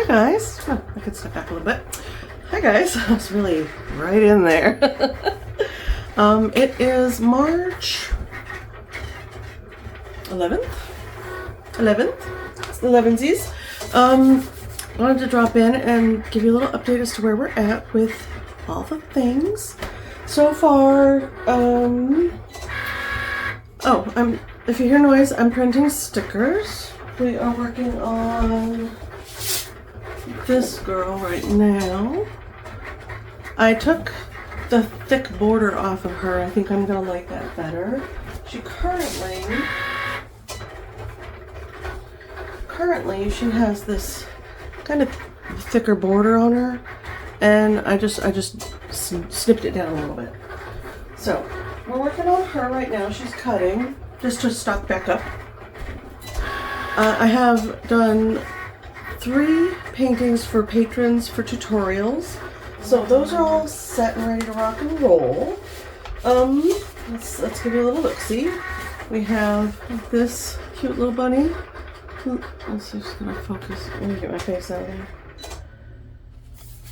Hi guys. Oh, I could step back a little bit. Hi guys. I was really right in there. It is March 11th. It's the 11sies. I wanted to drop in and give you a little update as to where we're at with all the things. So far, if you hear noise, I'm printing stickers. We are working on this girl right now. I took the thick border off of her. I think I'm gonna like that better. She currently she has this kind of thicker border on her, and I just snipped it down a little bit. So we're working on her right now. She's cutting just to stock back up. I have done 3 paintings for patrons for tutorials, so those are all set and ready to rock and roll. Let's give you a little look-see. We have this cute little bunny. Let's just gonna focus. Let me get my face out of there.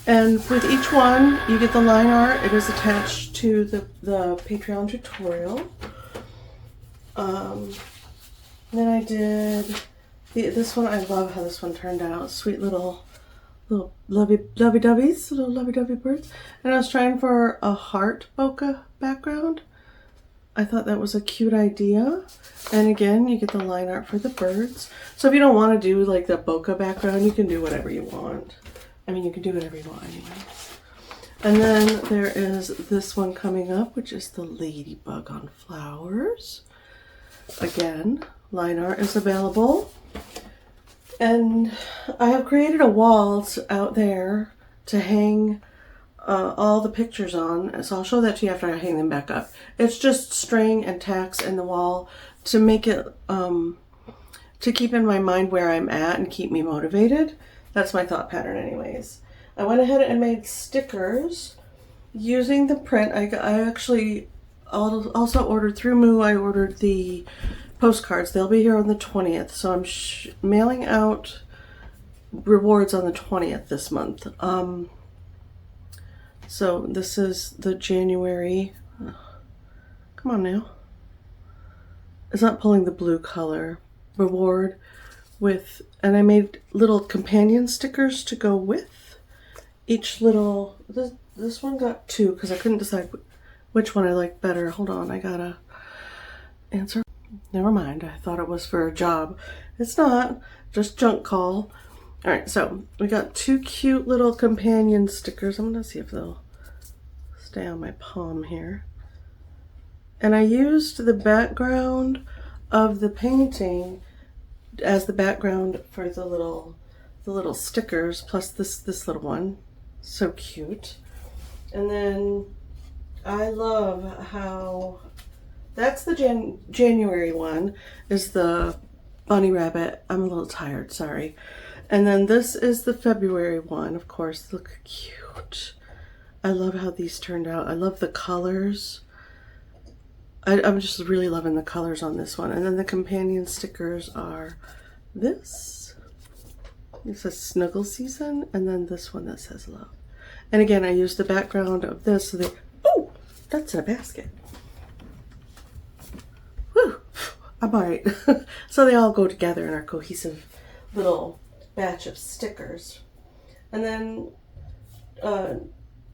And with each one, you get the line art. It is attached to the Patreon tutorial. Then I did this one. I love how this one turned out. Sweet little lovey-doveys, little lovey-dovey birds. And I was trying for a heart bokeh background. I thought that was a cute idea. And again, you get the line art for the birds. So if you don't want to do like the bokeh background, you can do whatever you want. I mean, you can do whatever you want anyways. And then there is this one coming up, which is the ladybug on flowers. Again, line art is available. And I have created a wall out there to hang all the pictures on. So I'll show that to you after I hang them back up. It's just string and tacks in the wall to make it, to keep in my mind where I'm at and keep me motivated. That's my thought pattern anyways. I went ahead and made stickers using the print. I actually also ordered through Moo. I ordered the postcards. They'll be here on the 20th. So I'm mailing out rewards on the 20th this month. So this is the January. Come on now. It's not pulling the blue color reward with, and I made little companion stickers to go with each little. This one got 2 because I couldn't decide which one I liked better. Hold on, I gotta answer. Never mind, I thought it was for a job. It's not, just junk call. All right, so we got 2 cute little companion stickers. I'm gonna see if they'll stay on my palm here. And I used the background of the painting as the background for the little stickers, plus this little one. So cute. And then I love how that's the January one, is the bunny rabbit. I'm a little tired, sorry. And then this is the February one, of course. Look cute. I love how these turned out. I love the colors. I'm just really loving the colors on this one. And then the companion stickers are this. It says Snuggle Season, and then this one that says Love. And again, I used the background of this. So oh, that's in a basket. Whew, I'm all right. So they all go together in our cohesive little batch of stickers. And then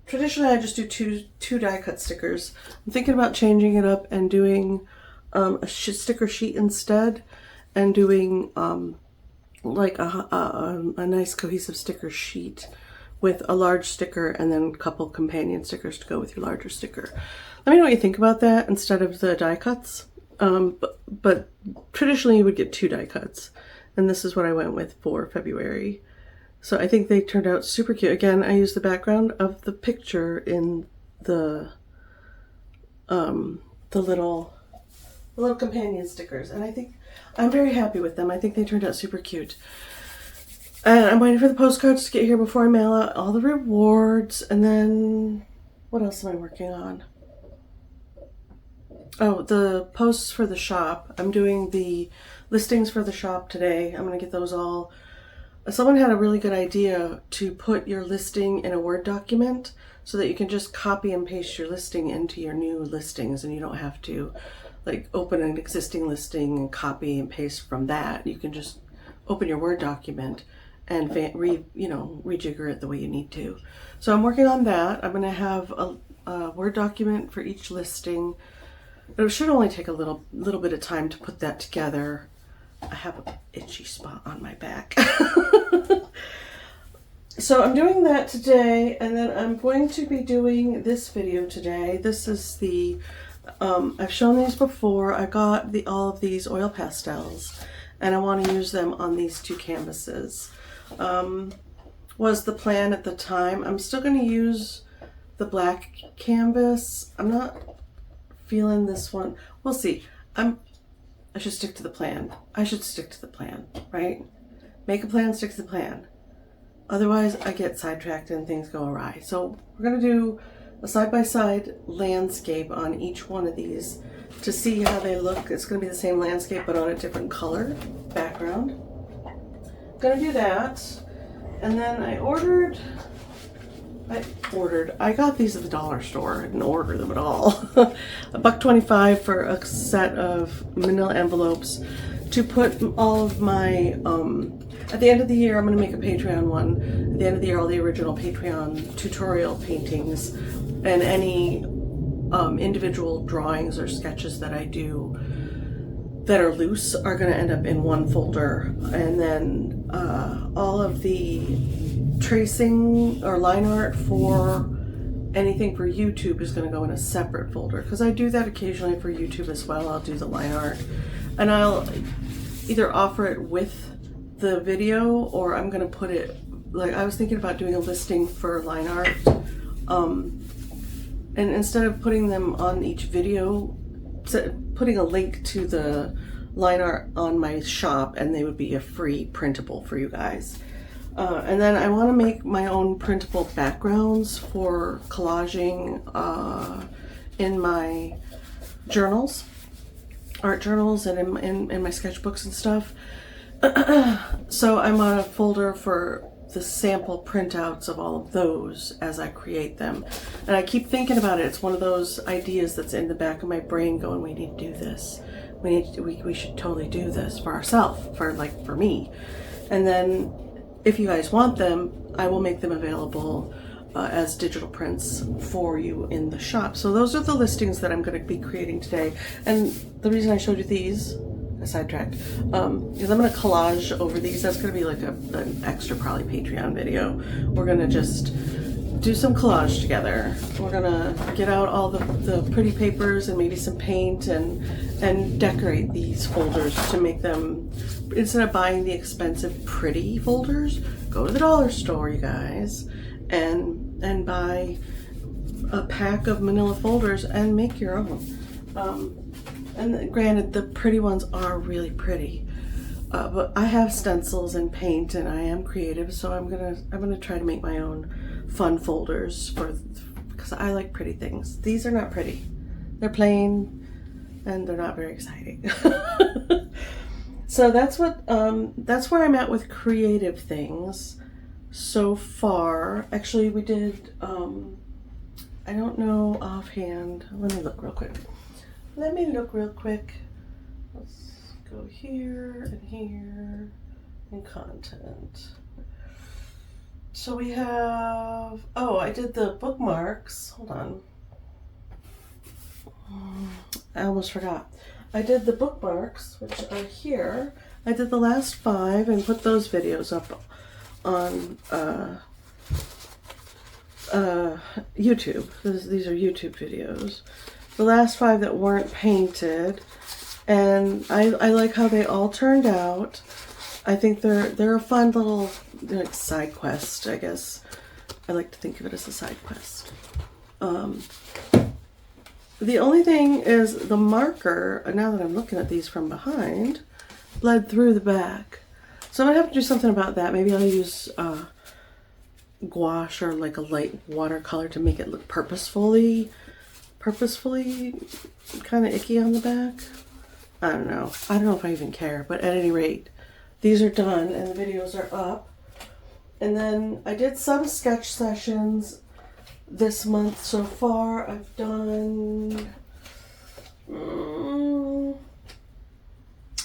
traditionally I just do two die cut stickers. I'm thinking about changing it up and doing a sticker sheet instead, and doing like a nice cohesive sticker sheet with a large sticker and then a couple companion stickers to go with your larger sticker. Let me know what you think about that instead of the die cuts. But traditionally you would get 2 die cuts, and this is what I went with for February. So I think they turned out super cute. Again, I used the background of the picture in the little companion stickers, and I think I'm very happy with them. I think they turned out super cute. And I'm waiting for the postcards to get here before I mail out all the rewards. And then what else am I working on? Oh, the posts for the shop. I'm doing the listings for the shop today. I'm going to get those all someone had a really good idea to put your listing in a Word document so that you can just copy and paste your listing into your new listings, and you don't have to like open an existing listing and copy and paste from that. You can just open your Word document and rejigger it the way you need to. So I'm working on that. I'm going to have a Word document for each listing. It should only take a little bit of time to put that together. I have an itchy spot on my back. So I'm doing that today, and then I'm going to be doing this video today. This is the, I've shown these before. I got all of these oil pastels, and I want to use them on these two canvases. Was the plan at the time. I'm still going to use the black canvas. I'm not feeling this one. We'll see. I should stick to the plan. I should stick to the plan, right? Make a plan, stick to the plan. Otherwise, I get sidetracked and things go awry. So we're going to do a side-by-side landscape on each one of these to see how they look. It's going to be the same landscape, but on a different color background. I'm going to do that. And then I got these at the dollar store. I didn't order them at all. $1.25 for a set of manila envelopes to put all of my, at the end of the year, I'm going to make a Patreon one. At the end of the year, all the original Patreon tutorial paintings and any individual drawings or sketches that I do that are loose are going to end up in one folder. And then all of the tracing or line art for anything for YouTube is going to go in a separate folder, because I do that occasionally for YouTube as well. I'll do the line art, and I'll either offer it with the video, or I'm going to put it, like I was thinking about doing a listing for line art, and instead of putting them on each video, putting a link to the line art on my shop, and they would be a free printable for you guys. And then I want to make my own printable backgrounds for collaging in my journals, art journals, and in my sketchbooks and stuff. So I'm on a folder for the sample printouts of all of those as I create them. And I keep thinking about it. It's one of those ideas that's in the back of my brain going, we need to do this. We should totally do this for ourselves, for me. And then if you guys want them, I will make them available as digital prints for you in the shop. So those are the listings that I'm going to be creating today. And the reason I showed you these, I sidetracked, is I'm going to collage over these. That's going to be like an extra probably Patreon video. We're going to just do some collage together. We're going to get out all the pretty papers and maybe some paint and decorate these folders to make them, instead of buying the expensive pretty folders, go to the dollar store, you guys, and buy a pack of manila folders and make your own. And granted, the pretty ones are really pretty, but I have stencils and paint, and I am creative, so I'm gonna try to make my own fun folders because I like pretty things. These are not pretty; they're plain, and they're not very exciting. So that's where I'm at with creative things so far. Actually, we did. I don't know offhand. Let me look real quick. Let's go here and content. So we have, I did the bookmarks. Hold on. I almost forgot. I did the bookmarks, which are here. I did the last 5 and put those videos up on YouTube. These are YouTube videos. The last 5 that weren't painted, and I like how they all turned out. I think they're a fun little like side quest, I guess. I like to think of it as a side quest. The only thing is the marker, now that I'm looking at these from behind, bled through the back. So I'm gonna have to do something about that. Maybe I'll use gouache or like a light watercolor to make it look purposefully kind of icky on the back. I don't know if I even care, but at any rate, these are done and the videos are up. And then I did some sketch sessions this month so far. I've done, well,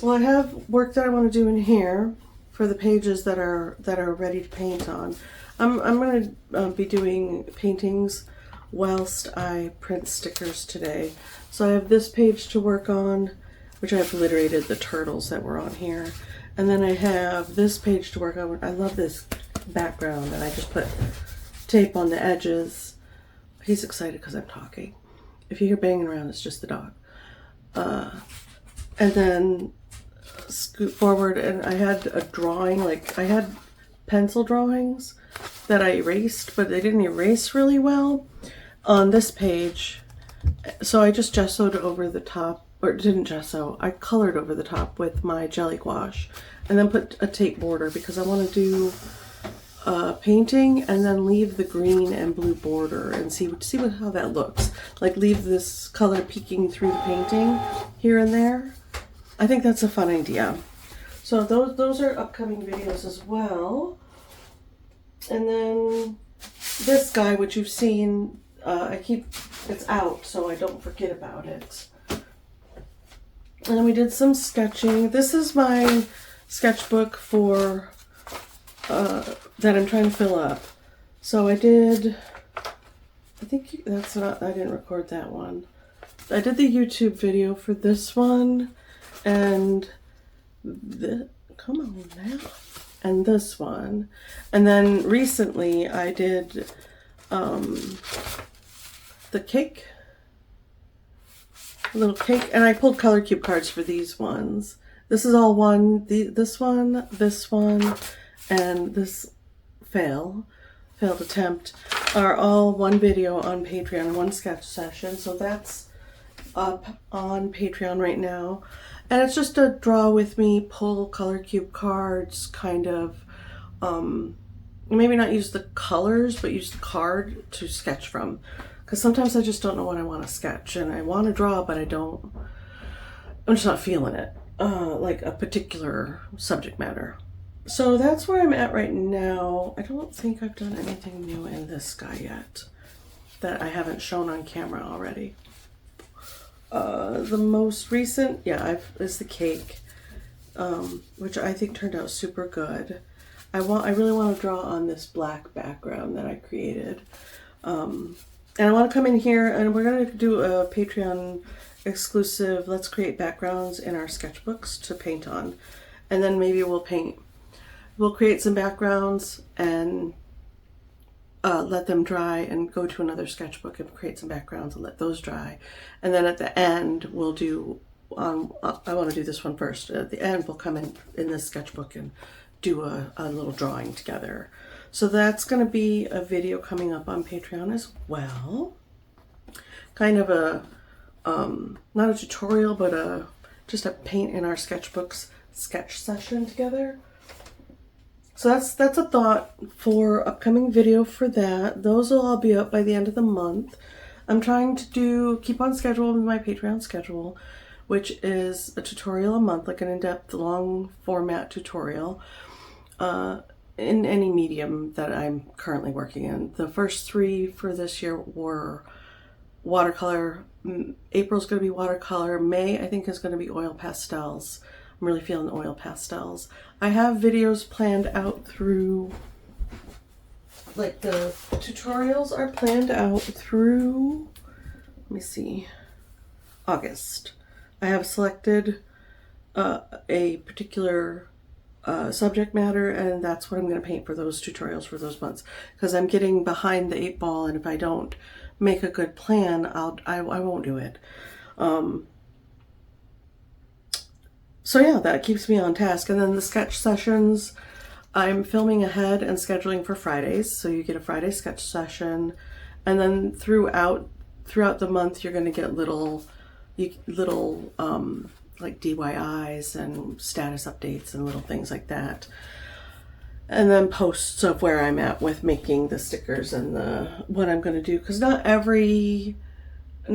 I have work that I want to do in here for the pages that are ready to paint on. I'm going to be doing paintings whilst I print stickers today. So I have this page to work on, which I've obliterated the turtles that were on here. And then I have this page to work on. I love this background, and I just put tape on the edges. He's excited because I'm talking. If you hear banging around, it's just the dog. And then scoot forward, and I had a drawing, like I had pencil drawings that I erased, but they didn't erase really well on this page. So I just gessoed over the top, or didn't gesso, I colored over the top with my jelly gouache, and then put a tape border because I want to do painting and then leave the green and blue border and see how that looks. Like leave this color peeking through the painting here and there. I think that's a fun idea. So those are upcoming videos as well. And then this guy, which you've seen, it's out so I don't forget about it. And then we did some sketching. This is my sketchbook for that I'm trying to fill up. So I did, I think that's not, I didn't record that one. I did the YouTube video for this one, and come on now, and this one. And then recently I did the cake, little cake, and I pulled color cube cards for these ones. This is all one, this one, and this failed attempt are all one video on Patreon, one sketch session. So that's up on Patreon right now. And it's just a draw with me, pull color cube cards, kind of, maybe not use the colors, but use the card to sketch from. Because sometimes I just don't know what I want to sketch, and I want to draw, but I'm just not feeling it, like a particular subject matter. So that's where I'm at right now. I don't think I've done anything new in this guy yet that I haven't shown on camera already. The most recent, is the cake, which I think turned out super good. I really want to draw on this black background that I created. And I want to come in here, and we're going to do a Patreon exclusive, let's create backgrounds in our sketchbooks to paint on. And then maybe we'll create some backgrounds and let them dry, and go to another sketchbook and create some backgrounds and let those dry. And then at the end, we'll do, I want to do this one first. At the end, we'll come in this sketchbook and do a little drawing together. So that's going to be a video coming up on Patreon as well. Kind of a, not a tutorial, but just a paint in our sketchbooks sketch session together. So that's a thought for upcoming video for that. Those will all be up by the end of the month. I'm trying to keep on schedule with my Patreon schedule, which is a tutorial a month, like an in-depth long format tutorial in any medium that I'm currently working in. The first 3 for this year were watercolor. April's going to be watercolor. May, I think, is going to be oil pastels. I'm really feeling oil pastels. I have videos planned out through, like the tutorials are planned out through, let me see, August. I have selected a particular subject matter, and that's what I'm going to paint for those tutorials for those months, because I'm getting behind the 8 ball, and if I don't make a good plan, I won't do it. So yeah, that keeps me on task. And then the sketch sessions, I'm filming ahead and scheduling for Fridays. So you get a Friday sketch session. And then throughout the month, you're going to get little like DIYs and status updates and little things like that. And then posts of where I'm at with making the stickers and what I'm going to do. Because not every, I'm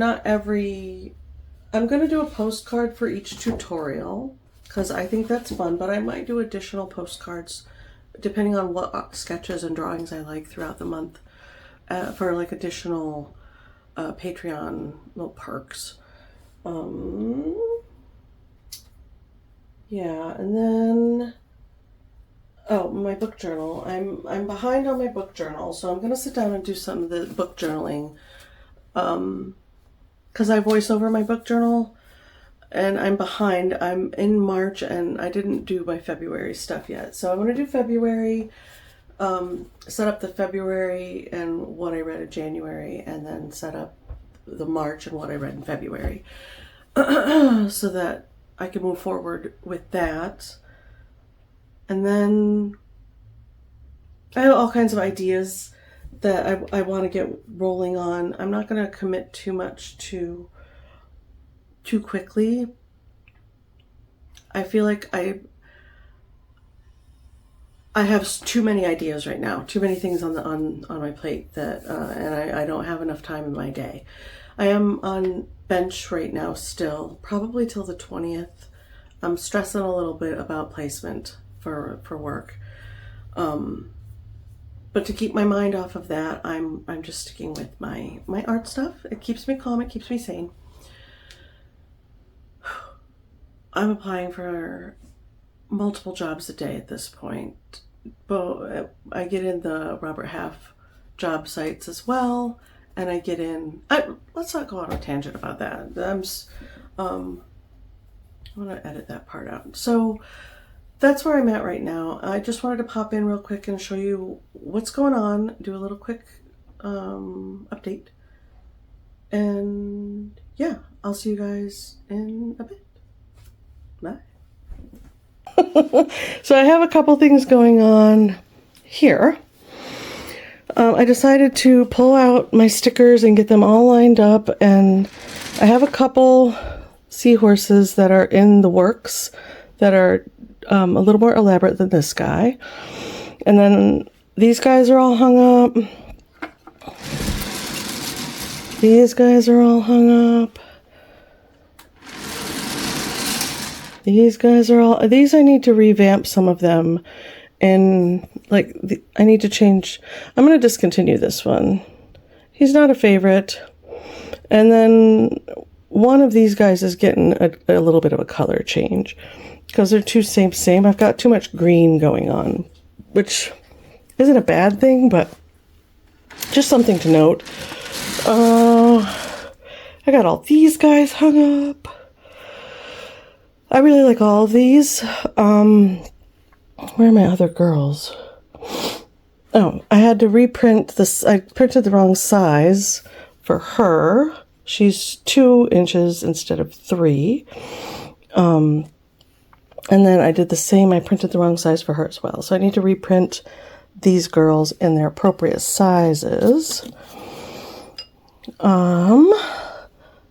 going to do a postcard for each tutorial because I think that's fun, but I might do additional postcards depending on what sketches and drawings I like throughout the month, for like additional Patreon little perks. Yeah, and then oh, my book journal. I'm behind on my book journal, so I'm gonna sit down and do some of the book journaling. Because I voice over my book journal, and I'm behind. I'm in March, and I didn't do my February stuff yet. So I'm gonna do February, set up the February and what I read in January, and then set up the March and what I read in February, so that I can move forward with that. And then I have all kinds of ideas that I want to get rolling on. I'm not going to commit too much too quickly. I feel like I have too many ideas right now, too many things on my plate that, and I don't have enough time in my day. I am on bench right now still, probably till the 20th. I'm stressing a little bit about placement for work. But to keep my mind off of that, I'm just sticking with my art stuff. It keeps me calm, it keeps me sane. I'm applying for multiple jobs a day at this point. But I get in the Robert Half job sites as well, and I get in. Let's not go on a tangent about that. I'm gonna edit that part out. So that's where I'm at right now. I just wanted to pop in real quick and show you what's going on, do a little quick update. And yeah, I'll see you guys in a bit. Bye. So I have a couple things going on here. I decided to pull out my stickers and get them all lined up, and I have a couple seahorses that are in the works that are a little more elaborate than this guy. And then these guys are all hung up. These guys are all hung up. These guys are all, these I need to revamp some of them. And like, I need to change, I'm going to discontinue this one. He's not a favorite. And then one of these guys is getting a little bit of a color change because they're too same. I've got too much green going on, which isn't a bad thing, but just something to note. I got all these guys hung up. I really like all of these. Where are my other girls? Oh, I had to reprint this. I printed the wrong size for her. She's 2 inches instead of 3. And then I did the same. I printed the wrong size for her as well. So I need to reprint these girls in their appropriate sizes.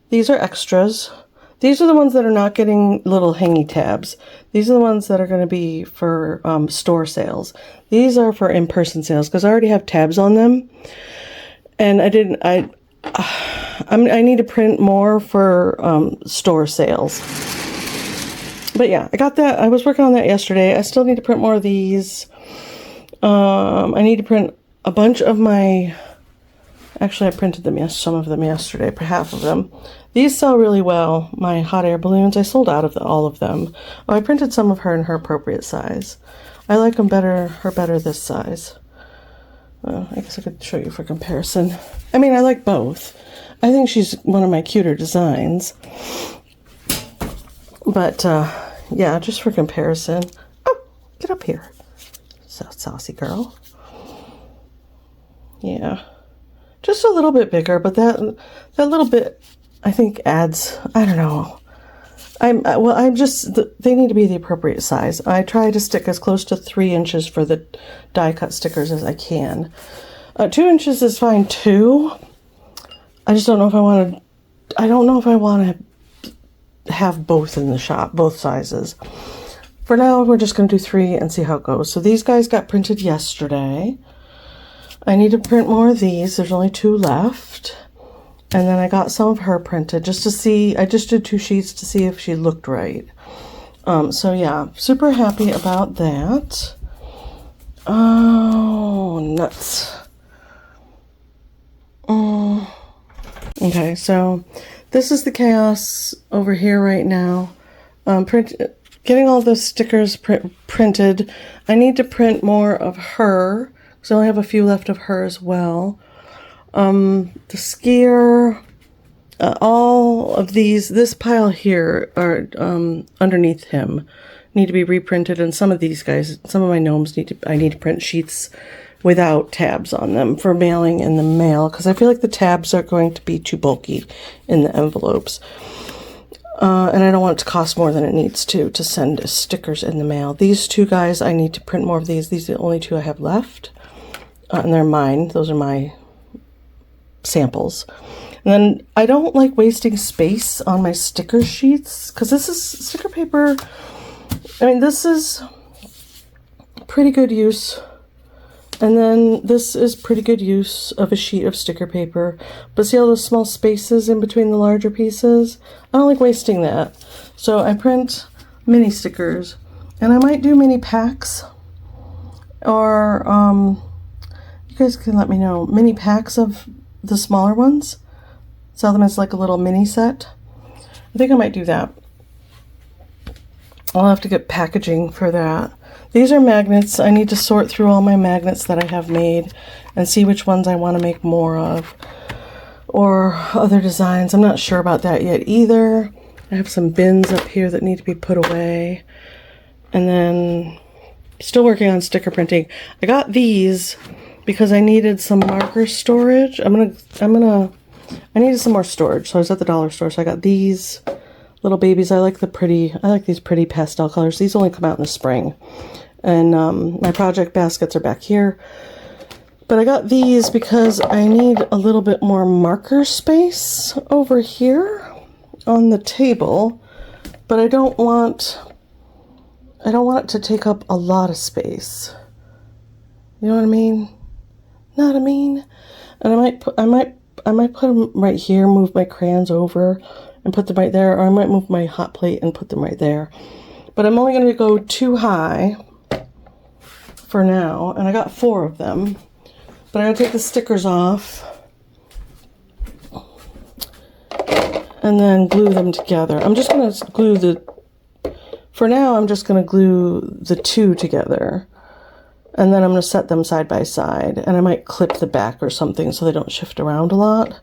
These are extras. These are the ones that are not getting little hangy tabs. These are the ones that are going to be for store sales. These are for in-person sales because I already have tabs on them. And I need to print more for store sales. But yeah, I got that. I was working on that yesterday. I still need to print more of these. I need to print a bunch of my... Actually, I printed them, some of them yesterday, half of them. These sell really well, my hot air balloons. I sold out of all of them. Oh, I printed some of her in her appropriate size. I like them better, this size. I guess I could show you for comparison. I mean, I like both. I think she's one of my cuter designs. But, yeah, just for comparison. Oh, get up here. Saucy girl. Yeah. Just a little bit bigger, but that little bit, I think, adds, I don't know. They need to be the appropriate size. I try to stick as close to 3 inches for the die cut stickers as I can. 2 inches is fine too. I just don't know if I want to have both in the shop, both sizes. For now, we're just going to do 3 and see how it goes. So these guys got printed yesterday. I need to print more of these. There's only 2 left. And then I got some of her printed just to see. I just did 2 sheets to see if she looked right. So yeah, super happy about that. Oh, nuts. Okay, so this is the chaos over here right now. Getting all the stickers printed. I need to print more of her, because I only have a few left of her as well. The skier, all of these, this pile here are underneath him, need to be reprinted, and some of these guys, some of my gnomes I need to print sheets without tabs on them for mailing in the mail, because I feel like the tabs are going to be too bulky in the envelopes. And I don't want it to cost more than it needs to send stickers in the mail. These two guys, I need to print more of these. These are the only two I have left. And they're mine. Those are my samples. And then I don't like wasting space on my sticker sheets, because this is sticker paper. I mean, this is pretty good use. And then this is pretty good use of a sheet of sticker paper. But see all those small spaces in between the larger pieces? I don't like wasting that. So I print mini stickers. And I might do mini packs. Or, you guys can let me know. Mini packs of the smaller ones. Sell them as like a little mini set. I think I might do that. I'll have to get packaging for that. These are magnets. I need to sort through all my magnets that I have made and see which ones I want to make more of. Or other designs. I'm not sure about that yet either. I have some bins up here that need to be put away. And then still working on sticker printing. I got these because I needed some marker storage. I needed some more storage. So I was at the dollar store. So I got these little babies. I like these pretty pastel colors. These only come out in the spring. And my project baskets are back here. But I got these because I need a little bit more marker space over here on the table. But I don't want it to take up a lot of space. You know what I mean? Know what I mean? And I might put them right here, move my crayons over and put them right there, or I might move my hot plate and put them right there. But I'm only going to go too high for now, and I got 4 of them. But I gotta take the stickers off and then glue them together. I'm just gonna glue for now I'm just gonna glue the 2 together, and then I'm gonna set them side by side, and I might clip the back or something so they don't shift around a lot.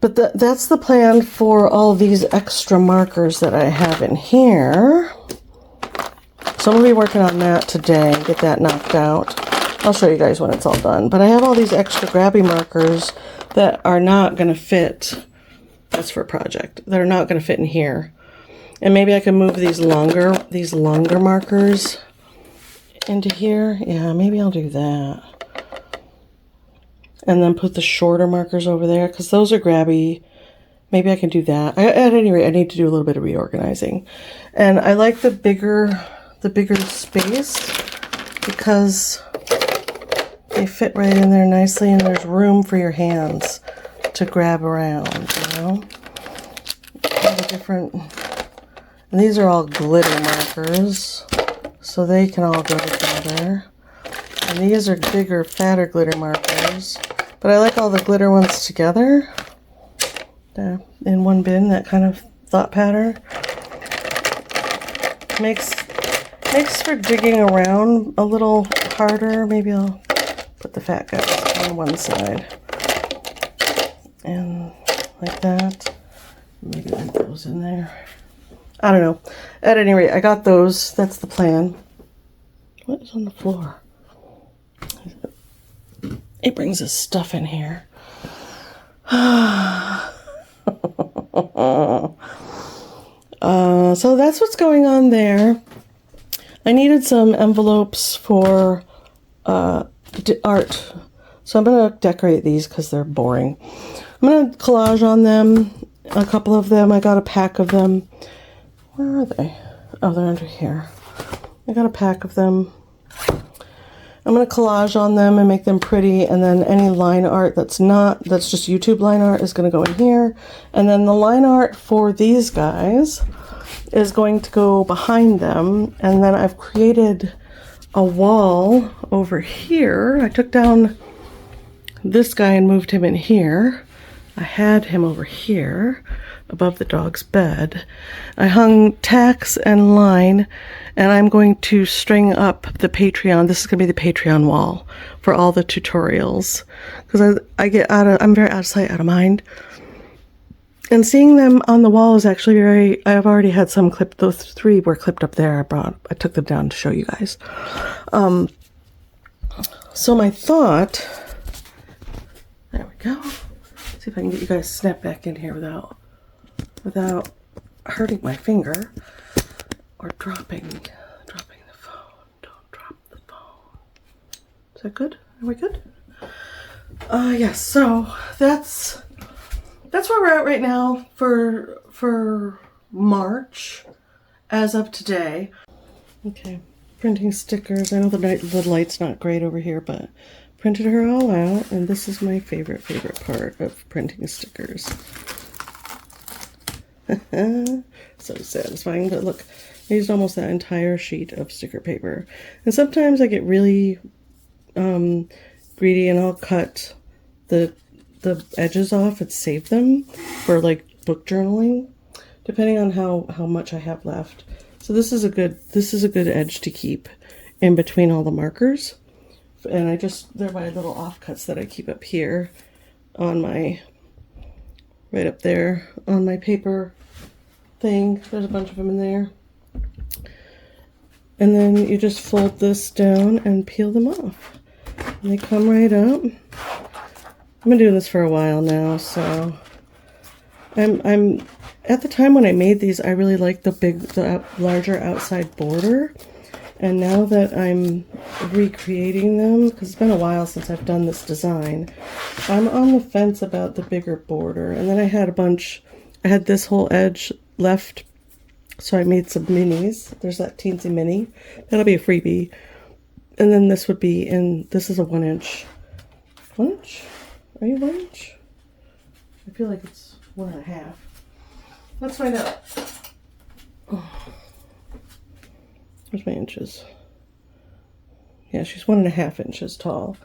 But that's the plan for all these extra markers that I have in here. So I'm going to be working on that today, get that knocked out. I'll show you guys when it's all done. But I have all these extra grabby markers that are not going to fit. That's for a project. That are not going to fit in here. And maybe I can move these longer markers into here. Yeah, maybe I'll do that. And then put the shorter markers over there, because those are grabby. Maybe I can do that. At any rate, I need to do a little bit of reorganizing. And I like the bigger space because they fit right in there nicely, and there's room for your hands to grab around, you know? All the different, and these are all glitter markers, so they can all go together. And these are bigger, fatter glitter markers, but I like all the glitter ones together in one bin, that kind of thought pattern. Makes for digging around a little harder. Maybe I'll put the fat guys on one side. And like that. Maybe put those in there. I don't know. At any rate, I got those. That's the plan. What is on the floor? It brings his stuff in here. So that's what's going on there. I needed some envelopes for art. So I'm going to decorate these because they're boring. I'm going to collage on them. A couple of them. I got a pack of them. Where are they? Oh, they're under here. I got a pack of them. I'm going to collage on them and make them pretty, and then any line art that's just YouTube line art is going to go in here. And then the line art for these guys is going to go behind them. And then I've created a wall over here. I took down this guy and moved him in here. I had him over here above the dog's bed. I hung tacks and line, and I'm going to string up the Patreon. This is going to be the Patreon wall for all the tutorials, because I'm very out of sight, out of mind. And seeing them on the wall is actually very, I've already had some clipped. Those 3 were clipped up there. I took them down to show you guys. So my thought, there we go. See if I can get you guys snapped back in here without hurting my finger or dropping the phone. Don't drop the phone. Is that good? Are we good? Yes, so that's where we're at right now for March as of today. Okay, printing stickers. I know the light's not great over here, but printed her all out, and this is my favorite part of printing stickers. So satisfying. But look, I used almost that entire sheet of sticker paper. And sometimes I get really greedy and I'll cut the edges off and save them for like book journaling, depending on how much I have left. So this is a good edge to keep in between all the markers. And they're my little offcuts that I keep up here on my, right up there on my paper thing. There's a bunch of them in there. And then you just fold this down and peel them off. And they come right up. I've been doing this for a while now, so I'm at the time when I made these, I really liked the larger outside border. And now that I'm recreating them, because it's been a while since I've done this design, I'm on the fence about the bigger border. And then I had this whole edge left, so I made some minis. There's that teensy mini. That'll be a freebie. And then this would be this is a 1 inch. 1 inch? Are you 1 inch? I feel like it's 1.5. Let's find out. Oh. Where's my inches? Yeah, she's 1.5 inches tall.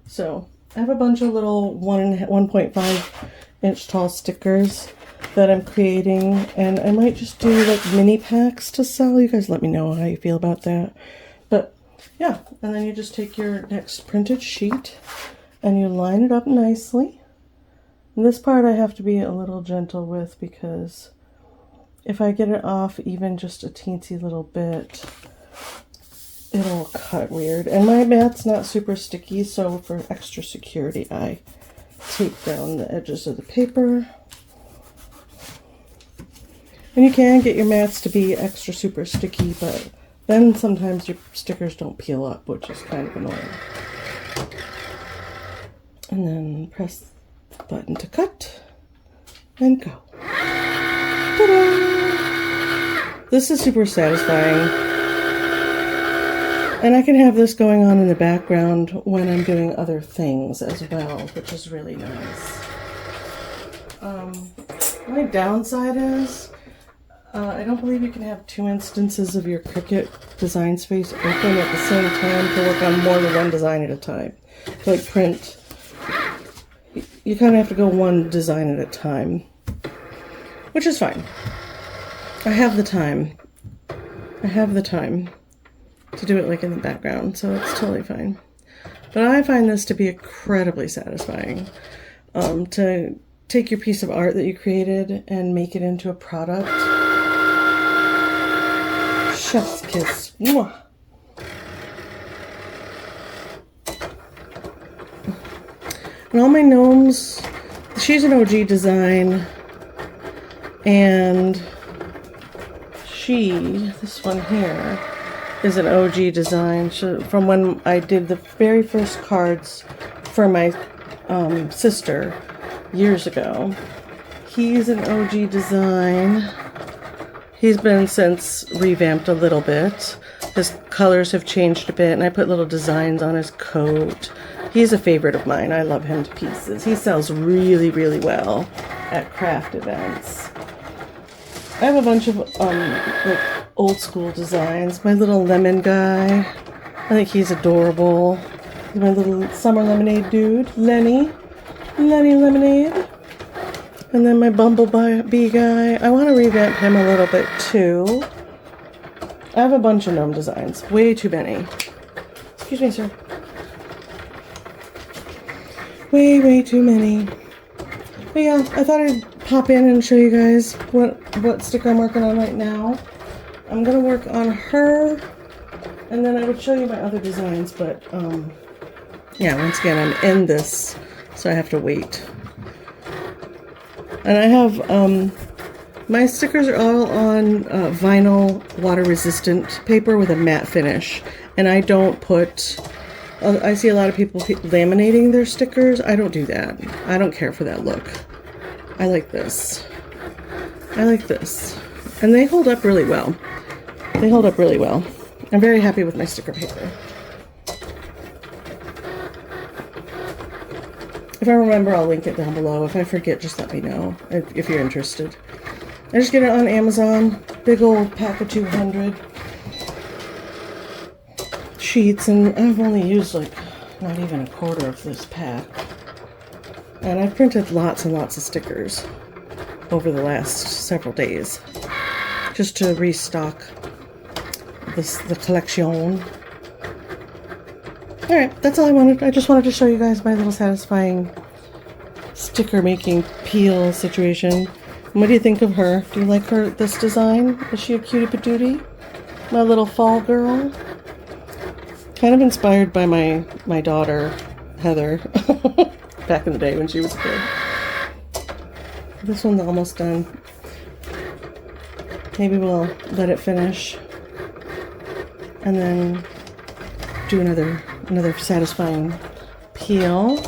So I have a bunch of little 1.5 inch tall stickers that I'm creating, and I might just do like mini packs to sell. You guys let me know how you feel about that. But yeah, and then you just take your next printed sheet and you line it up nicely. And this part I have to be a little gentle with, because if I get it off even just a teensy little bit, it'll cut weird. And my mat's not super sticky, so for extra security, I tape down the edges of the paper. And you can get your mats to be extra super sticky, but then sometimes your stickers don't peel up, which is kind of annoying. And then press the button to cut and go. Ta-da! This is super satisfying. And I can have this going on in the background when I'm doing other things as well, which is really nice. My downside is I don't believe you can have 2 instances of your Cricut design space open at the same time to work on more than one design at a time. Like print, you kind of have to go one design at a time, which is fine. I have the time. To do it like in the background, so it's totally fine. But I find this to be incredibly satisfying, to take your piece of art that you created and make it into a product. Chef's kiss. Mwah. And all my gnomes, she's an OG design, and this one here, is an OG design from when I did the very first cards for my sister years ago. He's an OG design. He's been since revamped a little bit. His colors have changed a bit, and I put little designs on his coat. He's a favorite of mine. I love him to pieces. He sells really, really well at craft events. I have a bunch of like old school designs. My little lemon guy, I think he's adorable. He's my little summer lemonade dude, Lenny. Lenny Lemonade. And then my bumblebee guy. I want to revamp him a little bit too. I have a bunch of gnome designs. Way too many. Excuse me, sir. Way too many. But yeah, I thought I'd pop in and show you guys what sticker I'm working on right now. I'm going to work on her, and then I would show you my other designs, but yeah, once again, I'm in this, so I have to wait. And I have, my stickers are all on vinyl water-resistant paper with a matte finish, and I don't put... I see a lot of people laminating their stickers. I don't do that. I don't care for that look. I like this. I like this. And they hold up really well. They hold up really well. I'm very happy with my sticker paper. If I remember, I'll link it down below. If I forget, just let me know if you're interested. I just get it on Amazon. Big old pack of 200 sheets, and I've only used like not even a quarter of this pack. And I've printed lots and lots of stickers over the last several days just to restock the collection. Alright, that's all I wanted. I just wanted to show you guys my little satisfying sticker making peel situation. What do you think of her? Do you like her, this design? Is she a cutie patootie? My little fall girl? Kind of inspired by my daughter, Heather, back in the day when she was a kid. This one's almost done. Maybe we'll let it finish and then do another satisfying peel.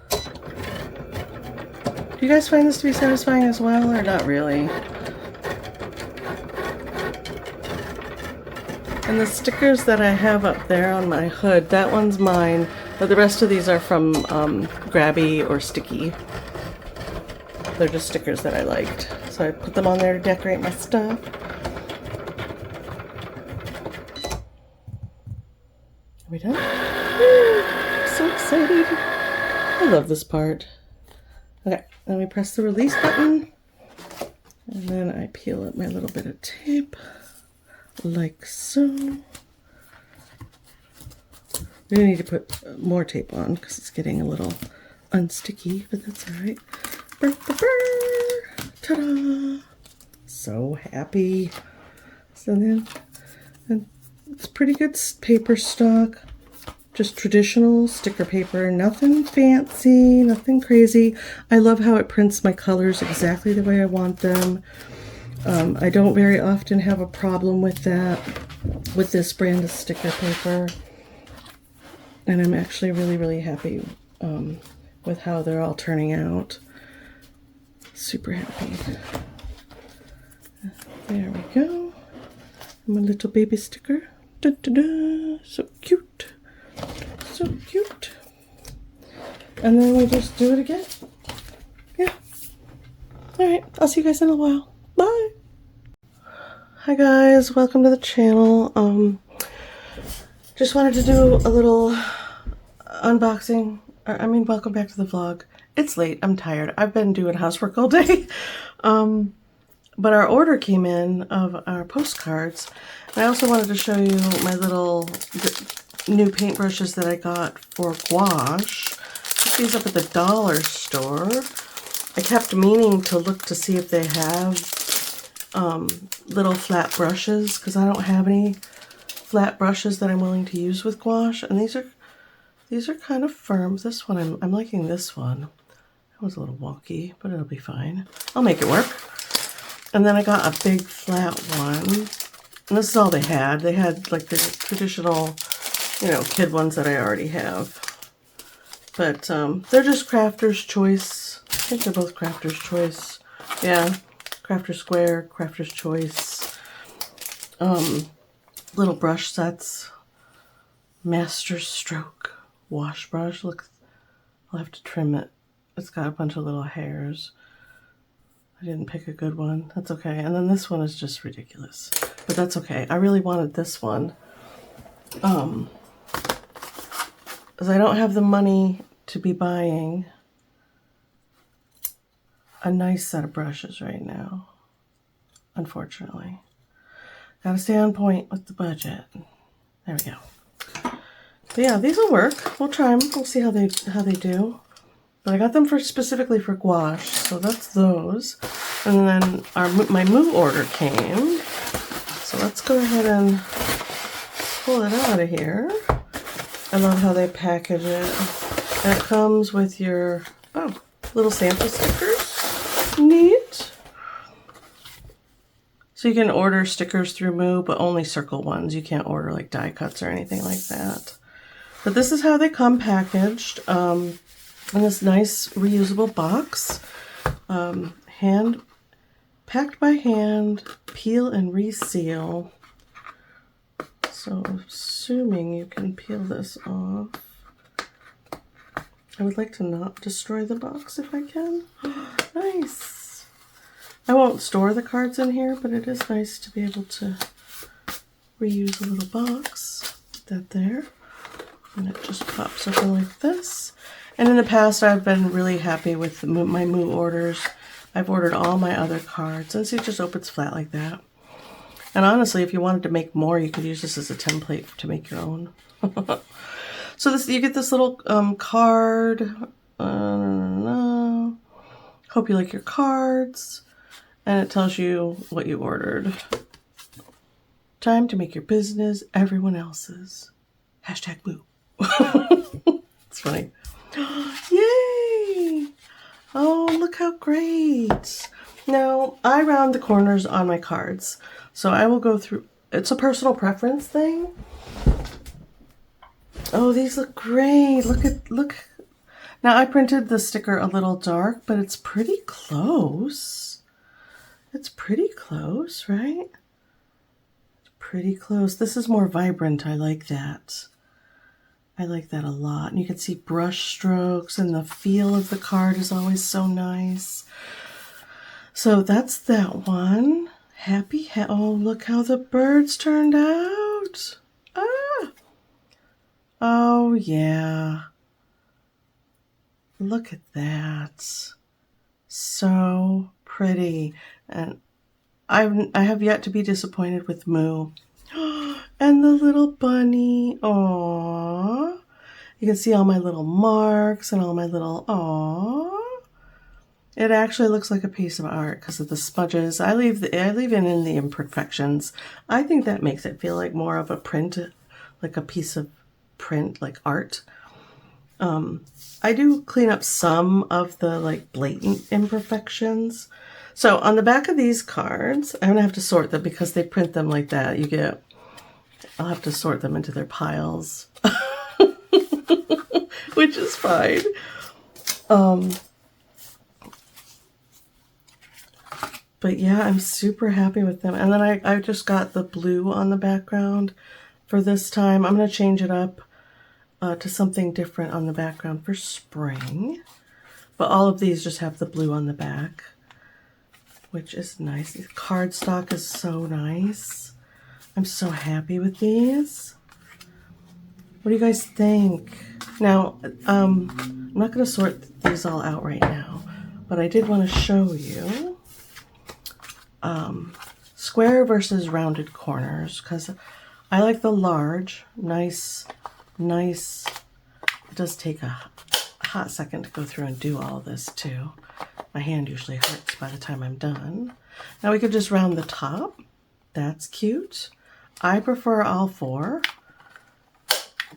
Do you guys find this to be satisfying as well, or not really? And the stickers that I have up there on my hood, that one's mine, but the rest of these are from Grabby or Sticky. They're just stickers that I liked. So I put them on there to decorate my stuff. Are we done? Woo, I'm so excited. I love this part. Okay, then we press the release button. And then I peel up my little bit of tape. Like so. We need to put more tape on because it's getting a little unsticky, but that's alright. Ta-da! So happy. So then, and it's pretty good paper stock. Just traditional sticker paper. Nothing fancy, nothing crazy. I love how it prints my colors exactly the way I want them. I don't very often have a problem with that, with this brand of sticker paper. And I'm actually really happy with how they're all turning out. Super happy. There we go. My little baby sticker. Da, da, da. So cute. So cute. And then we just do it again. Yeah. Alright, I'll see you guys in a while. Bye. Hi guys, welcome to the channel. Just wanted to do a little unboxing. Welcome back to the vlog. It's late, I'm tired. I've been doing housework all day. But our order came in of our postcards. And I also wanted to show you my little new paintbrushes that I got for gouache. Picked these up at the dollar store. I kept meaning to look to see if they have little flat brushes, because I don't have any flat brushes that I'm willing to use with gouache. And these are kind of firm. This one, I'm liking this one. That was a little wonky, but it'll be fine. I'll make it work. And then I got a big flat one. And this is all they had. They had like the traditional, kid ones that I already have. But they're just Crafter's Choice. I think they're both Crafter's Choice. Yeah, Crafter Square, Crafter's Choice. Little brush sets. Master Stroke wash brush. Look, I'll have to trim it. It's got a bunch of little hairs. I didn't pick a good one. That's okay. And then this one is just ridiculous. But that's okay. I really wanted this one. As I don't have the money to be buying a nice set of brushes right now, unfortunately. Gotta stay on point with the budget. There we go. But yeah, these will work. We'll try them. We'll see how they do. But I got them specifically for gouache, so that's those. And then my Moo order came. So let's go ahead and pull it out of here. I love how they package it. And it comes with your little sample stickers. Neat. So you can order stickers through Moo, but only circle ones. You can't order like die cuts or anything like that. But this is how they come packaged in this nice reusable box. Packed by hand, peel and reseal. So assuming you can peel this off. I would like to not destroy the box if I can. Nice. I won't store the cards in here, but it is nice to be able to reuse a little box. Put that there. And it just pops open like this. And in the past, I've been really happy with my Moo orders. I've ordered all my other cards. And see, it just opens flat like that. And honestly, if you wanted to make more, you could use this as a template to make your own. So you get this little card. Hope you like your cards. And it tells you what you ordered. Time to make your business everyone else's. #Moo. It's funny. Yay! Oh, look how great. Now, I round the corners on my cards. So I will go through, it's a personal preference thing. Oh, these look great. Look. Now I printed the sticker a little dark, but it's pretty close. It's pretty close, right? It's pretty close. This is more vibrant. I like that. I like that a lot. And you can see brush strokes and the feel of the card is always so nice. So that's that one. Oh, look how the birds turned out. Ah. Oh, yeah. Look at that. So pretty. And I have yet to be disappointed with Moo. And the little bunny. Aww. You can see all my little marks and all my little aww. It actually looks like a piece of art because of the smudges. I leave in the imperfections. I think that makes it feel like more of a print, like a piece of print, like art. I do clean up some of the like blatant imperfections. So on the back of these cards, I'm gonna have to sort them because they print them like that. I'll have to sort them into their piles, which is fine. But yeah, I'm super happy with them. And then I just got the blue on the background for this time. I'm going to change it up to something different on the background for spring. But all of these just have the blue on the back, which is nice. The cardstock is so nice. I'm so happy with these. What do you guys think? Now, I'm not going to sort these all out right now, but I did want to show you square versus rounded corners because I like the large, nice. It does take a hot second to go through and do all this too. My hand usually hurts by the time I'm done. Now we could just round the top. That's cute. I prefer all four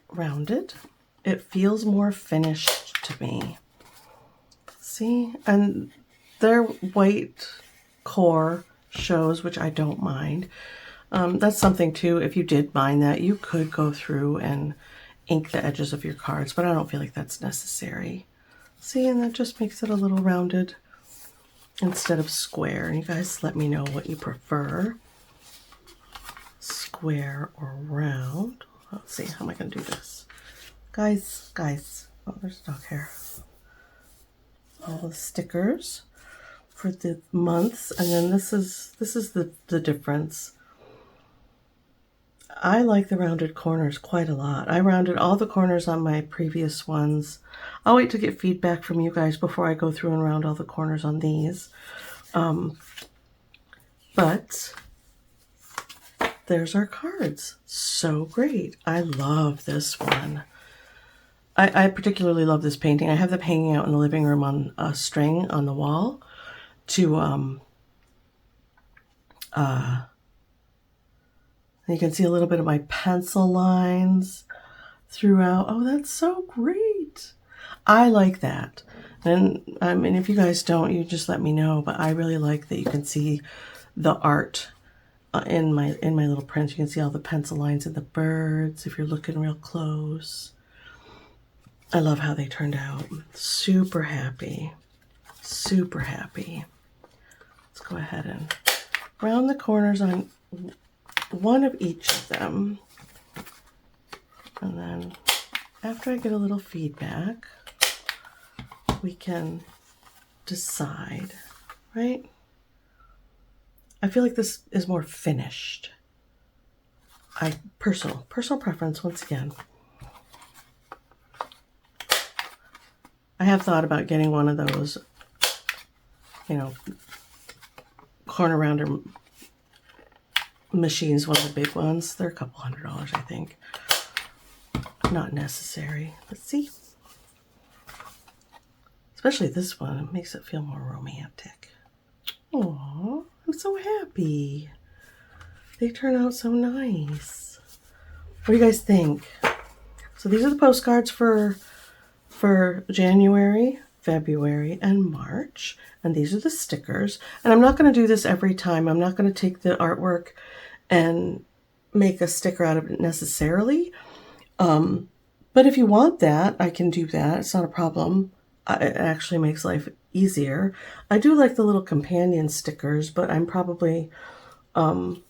rounded. It feels more finished to me. See? And their white core shows, which I don't mind. That's something too, if you did mind that, you could go through and ink the edges of your cards, but I don't feel like that's necessary. See, and that just makes it a little rounded instead of square. And you guys let me know what you prefer, square or round. Let's see, how am I going to do this? Guys, oh, there's dog hair. All the stickers for the months, and then this is the difference. I like the rounded corners quite a lot. I rounded all the corners on my previous ones. I'll wait to get feedback from you guys before I go through and round all the corners on these. But there's our cards. So great. I love this one. I particularly love this painting. I have them hanging out in the living room on a string on the wall to, you can see a little bit of my pencil lines throughout. Oh, that's so great. I like that. And I mean, if you guys don't, you just let me know. But I really like that you can see the art in my little print. You can see all the pencil lines and the birds if you're looking real close. I love how they turned out. Super happy. Super happy. Let's go ahead and round the corners on one of each of them. And then after I get a little feedback, we can decide, right? I feel like this is more finished. Personal preference once again. I have thought about getting one of those, you know, corner rounder machines, one of the big ones. They're a couple $100, I think. Not necessary. Let's see. Especially this one, it makes it feel more romantic. Aww, I'm so happy. They turn out so nice. What do you guys think? So these are the postcards for January, February, and March. And these are the stickers. And I'm not going to do this every time. I'm not going to take the artwork and make a sticker out of it necessarily. But if you want that, I can do that. It's not a problem. It actually makes life easier. I do like the little companion stickers, but I'm probably, I don't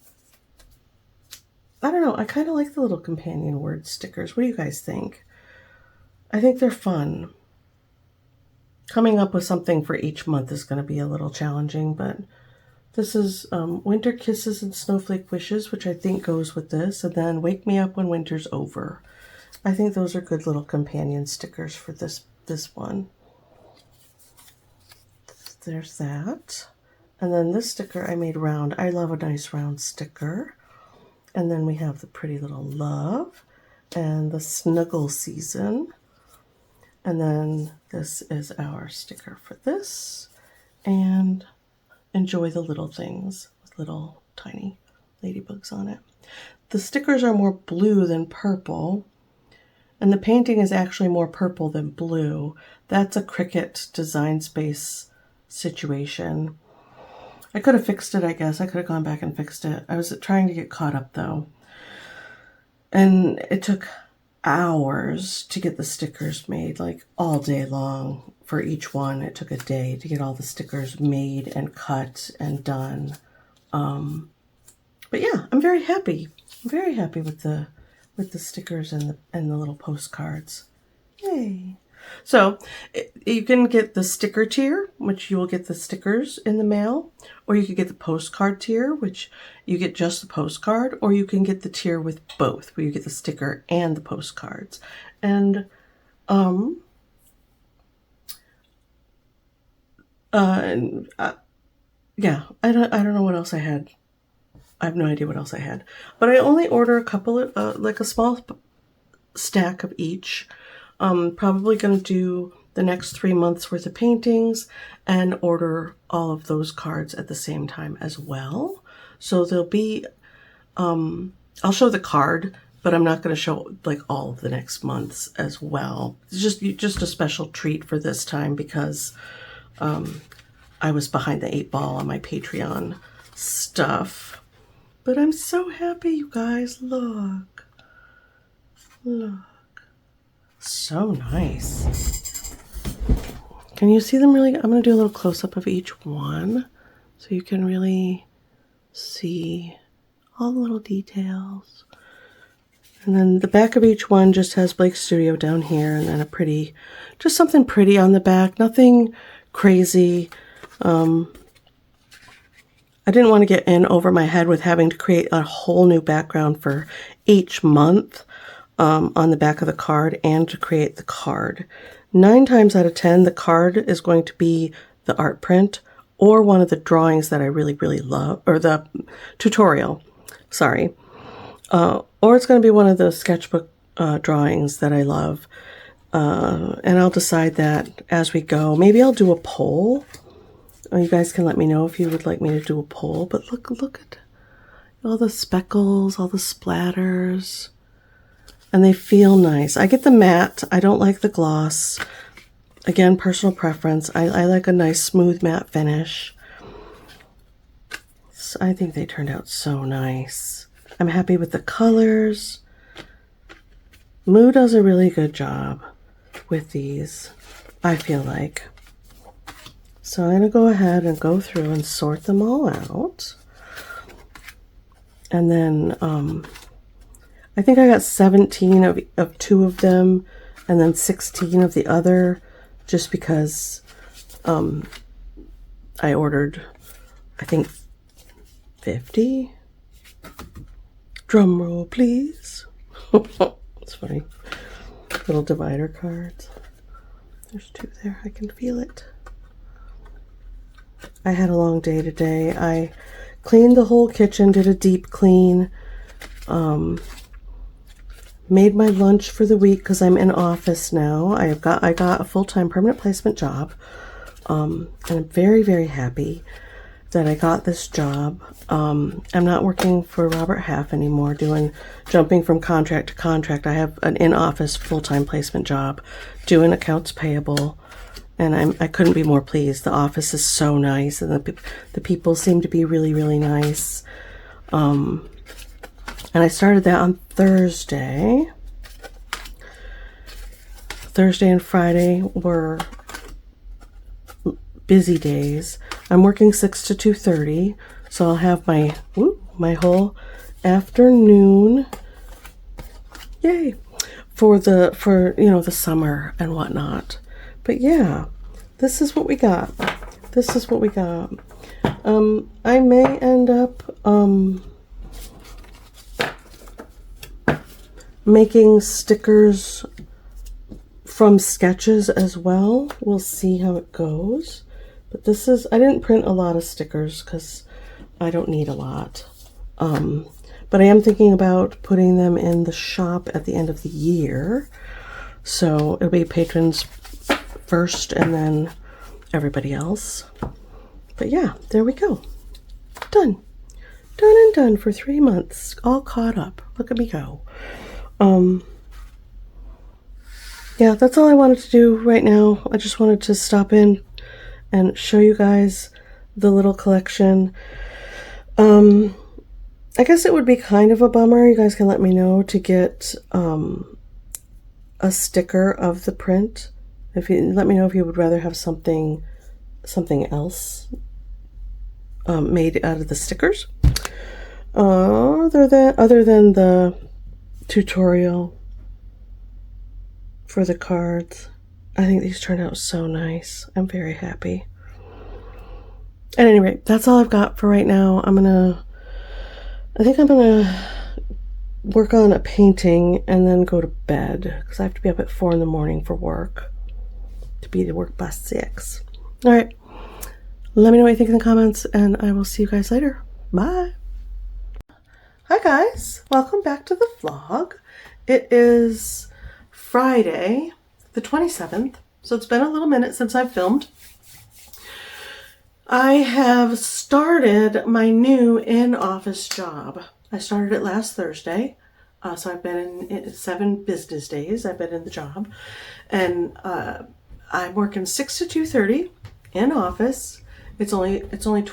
know. I kind of like the little companion word stickers. What do you guys think? I think they're fun. Coming up with something for each month is going to be a little challenging, but this is Winter Kisses and Snowflake Wishes, which I think goes with this, and then Wake Me Up When Winter's Over. I think those are good little companion stickers for this one. There's that. And then this sticker I made round. I love a nice round sticker. And then we have the pretty little love and the snuggle season. And then this is our sticker for this. And enjoy the little things with little tiny ladybugs on it. The stickers are more blue than purple. And the painting is actually more purple than blue. That's a Cricut Design Space situation. I could have fixed it, I guess. I could have gone back and fixed it. I was trying to get caught up though. And it took hours to get the stickers made, like all day long for each one. It took a day to get all the stickers made and cut and done. But yeah, I'm very happy. I'm very happy with the stickers and the little postcards. Yay. So you can get the sticker tier, which you will get the stickers in the mail, or you could get the postcard tier, which you get just the postcard, or you can get the tier with both, where you get the sticker and the postcards. And yeah, I don't know what else I had. I have no idea what else I had, but I only order a couple of, like a small stack of each. Probably going to do the next 3 months worth of paintings and order all of those cards at the same time as well. So there'll be, I'll show the card, but I'm not going to show like all of the next months as well. It's just a special treat for this time because I was behind the 8 ball on my Patreon stuff. But I'm so happy, you guys. Look. So nice. Can you see them really? I'm going to do a little close-up of each one so you can really see all the little details. And then the back of each one just has Blake's Studio down here, and then a pretty, just something pretty on the back. Nothing crazy. I didn't want to get in over my head with having to create a whole new background for each month on the back of the card and to create the card. 9 times out of 10, the card is going to be the art print or one of the drawings that I really, really love, or the tutorial, sorry. Or it's going to be one of the sketchbook drawings that I love. And I'll decide that as we go. Maybe I'll do a poll. You guys can let me know if you would like me to do a poll. But look at all the speckles, all the splatters. And they feel nice. I get the matte. I don't like the gloss. Again, personal preference. I like a nice smooth matte finish. So I think they turned out so nice. I'm happy with the colors. Moo does a really good job with these, I feel like. So I'm going to go ahead and go through and sort them all out. And then I think I got 17 of 2 of them and then 16 of the other, just because I ordered, I think, 50. Drum roll, please. It's funny. Little divider cards. There's 2 there. I can feel it. I had a long day today. I cleaned the whole kitchen, did a deep clean, made my lunch for the week because I'm in office now. I got a full-time permanent placement job, and I'm very, very happy that I got this job. I'm not working for Robert Half anymore, jumping from contract to contract. I have an in-office full-time placement job, doing accounts payable, and I couldn't be more pleased. The office is so nice, and the people seem to be really, really nice. And I started that on Thursday. Thursday and Friday were busy days. I'm working 6 to 2:30, so I'll have my whole afternoon, yay, for the summer and whatnot. But yeah, this is what we got. This is what we got. I may end up making stickers from sketches as well. We'll see how it goes. But I didn't print a lot of stickers because I don't need a lot. But I am thinking about putting them in the shop at the end of the year. So it'll be patrons first and then everybody else. But yeah, there we go. Done. Done and done for 3 months. All caught up. Look at me go. Yeah, that's all I wanted to do right now. I just wanted to stop in and show you guys the little collection. I guess it would be kind of a bummer. You guys can let me know to get a sticker of the print. If you let me know if you would rather have something else made out of the stickers. Other than the tutorial for the cards. I think these turned out so nice. I'm very happy. At any rate, that's all I've got for right now. I think I'm gonna work on a painting and then go to bed because I have to be up at 4 in the morning for work, to be to work by 6. All right. Let me know what you think in the comments, and I will see you guys later. Bye. Hi guys, welcome back to the vlog. It is Friday, the 27th, so it's been a little minute since I've filmed. I have started my new in-office job. I started it last Thursday, so I've been in 7 business days. I've been in the job, and I'm working 6 to 2:30 in office. It's only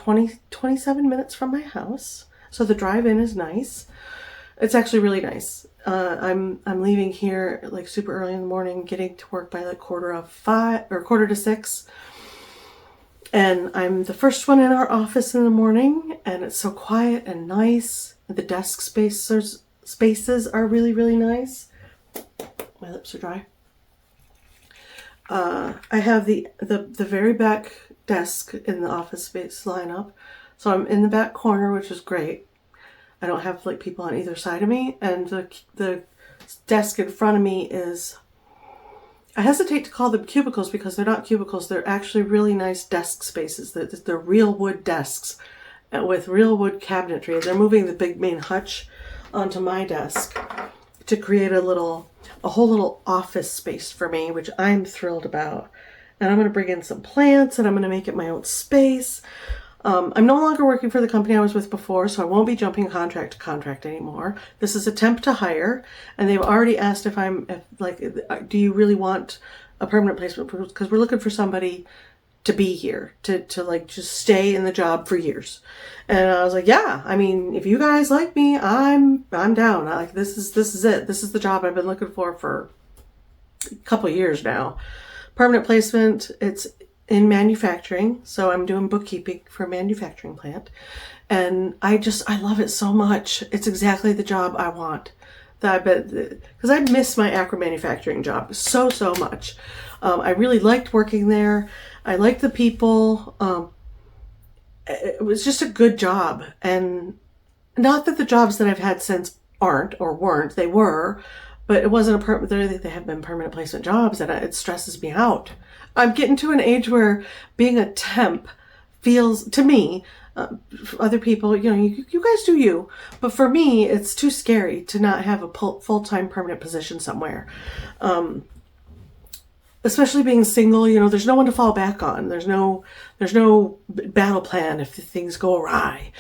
27 minutes from my house, so the drive-in is nice. It's actually really nice. I'm leaving here like super early in the morning, getting to work by like 5:45 or 4:45. And I'm the first one in our office in the morning, and it's so quiet and nice. The desk spaces are really, really nice. My lips are dry. I have the very back desk in the office space lineup. So I'm in the back corner, which is great. I don't have like people on either side of me, and the desk in front of me is, I hesitate to call them cubicles because they're not cubicles. They're actually really nice desk spaces. They're real wood desks with real wood cabinetry. They're moving the big main hutch onto my desk to create a whole little office space for me, which I'm thrilled about. And I'm going to bring in some plants and I'm going to make it my own space. I'm no longer working for the company I was with before, so I won't be jumping contract to contract anymore. This is a temp to hire, and they've already asked if do you really want a permanent placement? Because we're looking for somebody to be here, to like just stay in the job for years. And I was like, yeah, I mean, if you guys like me, I'm down. This is it. This is the job I've been looking for a couple years now. Permanent placement. It's in manufacturing, so I'm doing bookkeeping for a manufacturing plant, and I love it so much. It's exactly the job I want. That I bet, because I miss my acro manufacturing job so much. I really liked working there. I liked the people. It was just a good job, and not that the jobs that I've had since aren't or weren't. They were, but it wasn't they have been permanent placement jobs, and it stresses me out. I'm getting to an age where being a temp feels, to me, other people, you guys do you. But for me, it's too scary to not have a full-time permanent position somewhere. Especially being single, there's no one to fall back on. There's no battle plan if things go awry.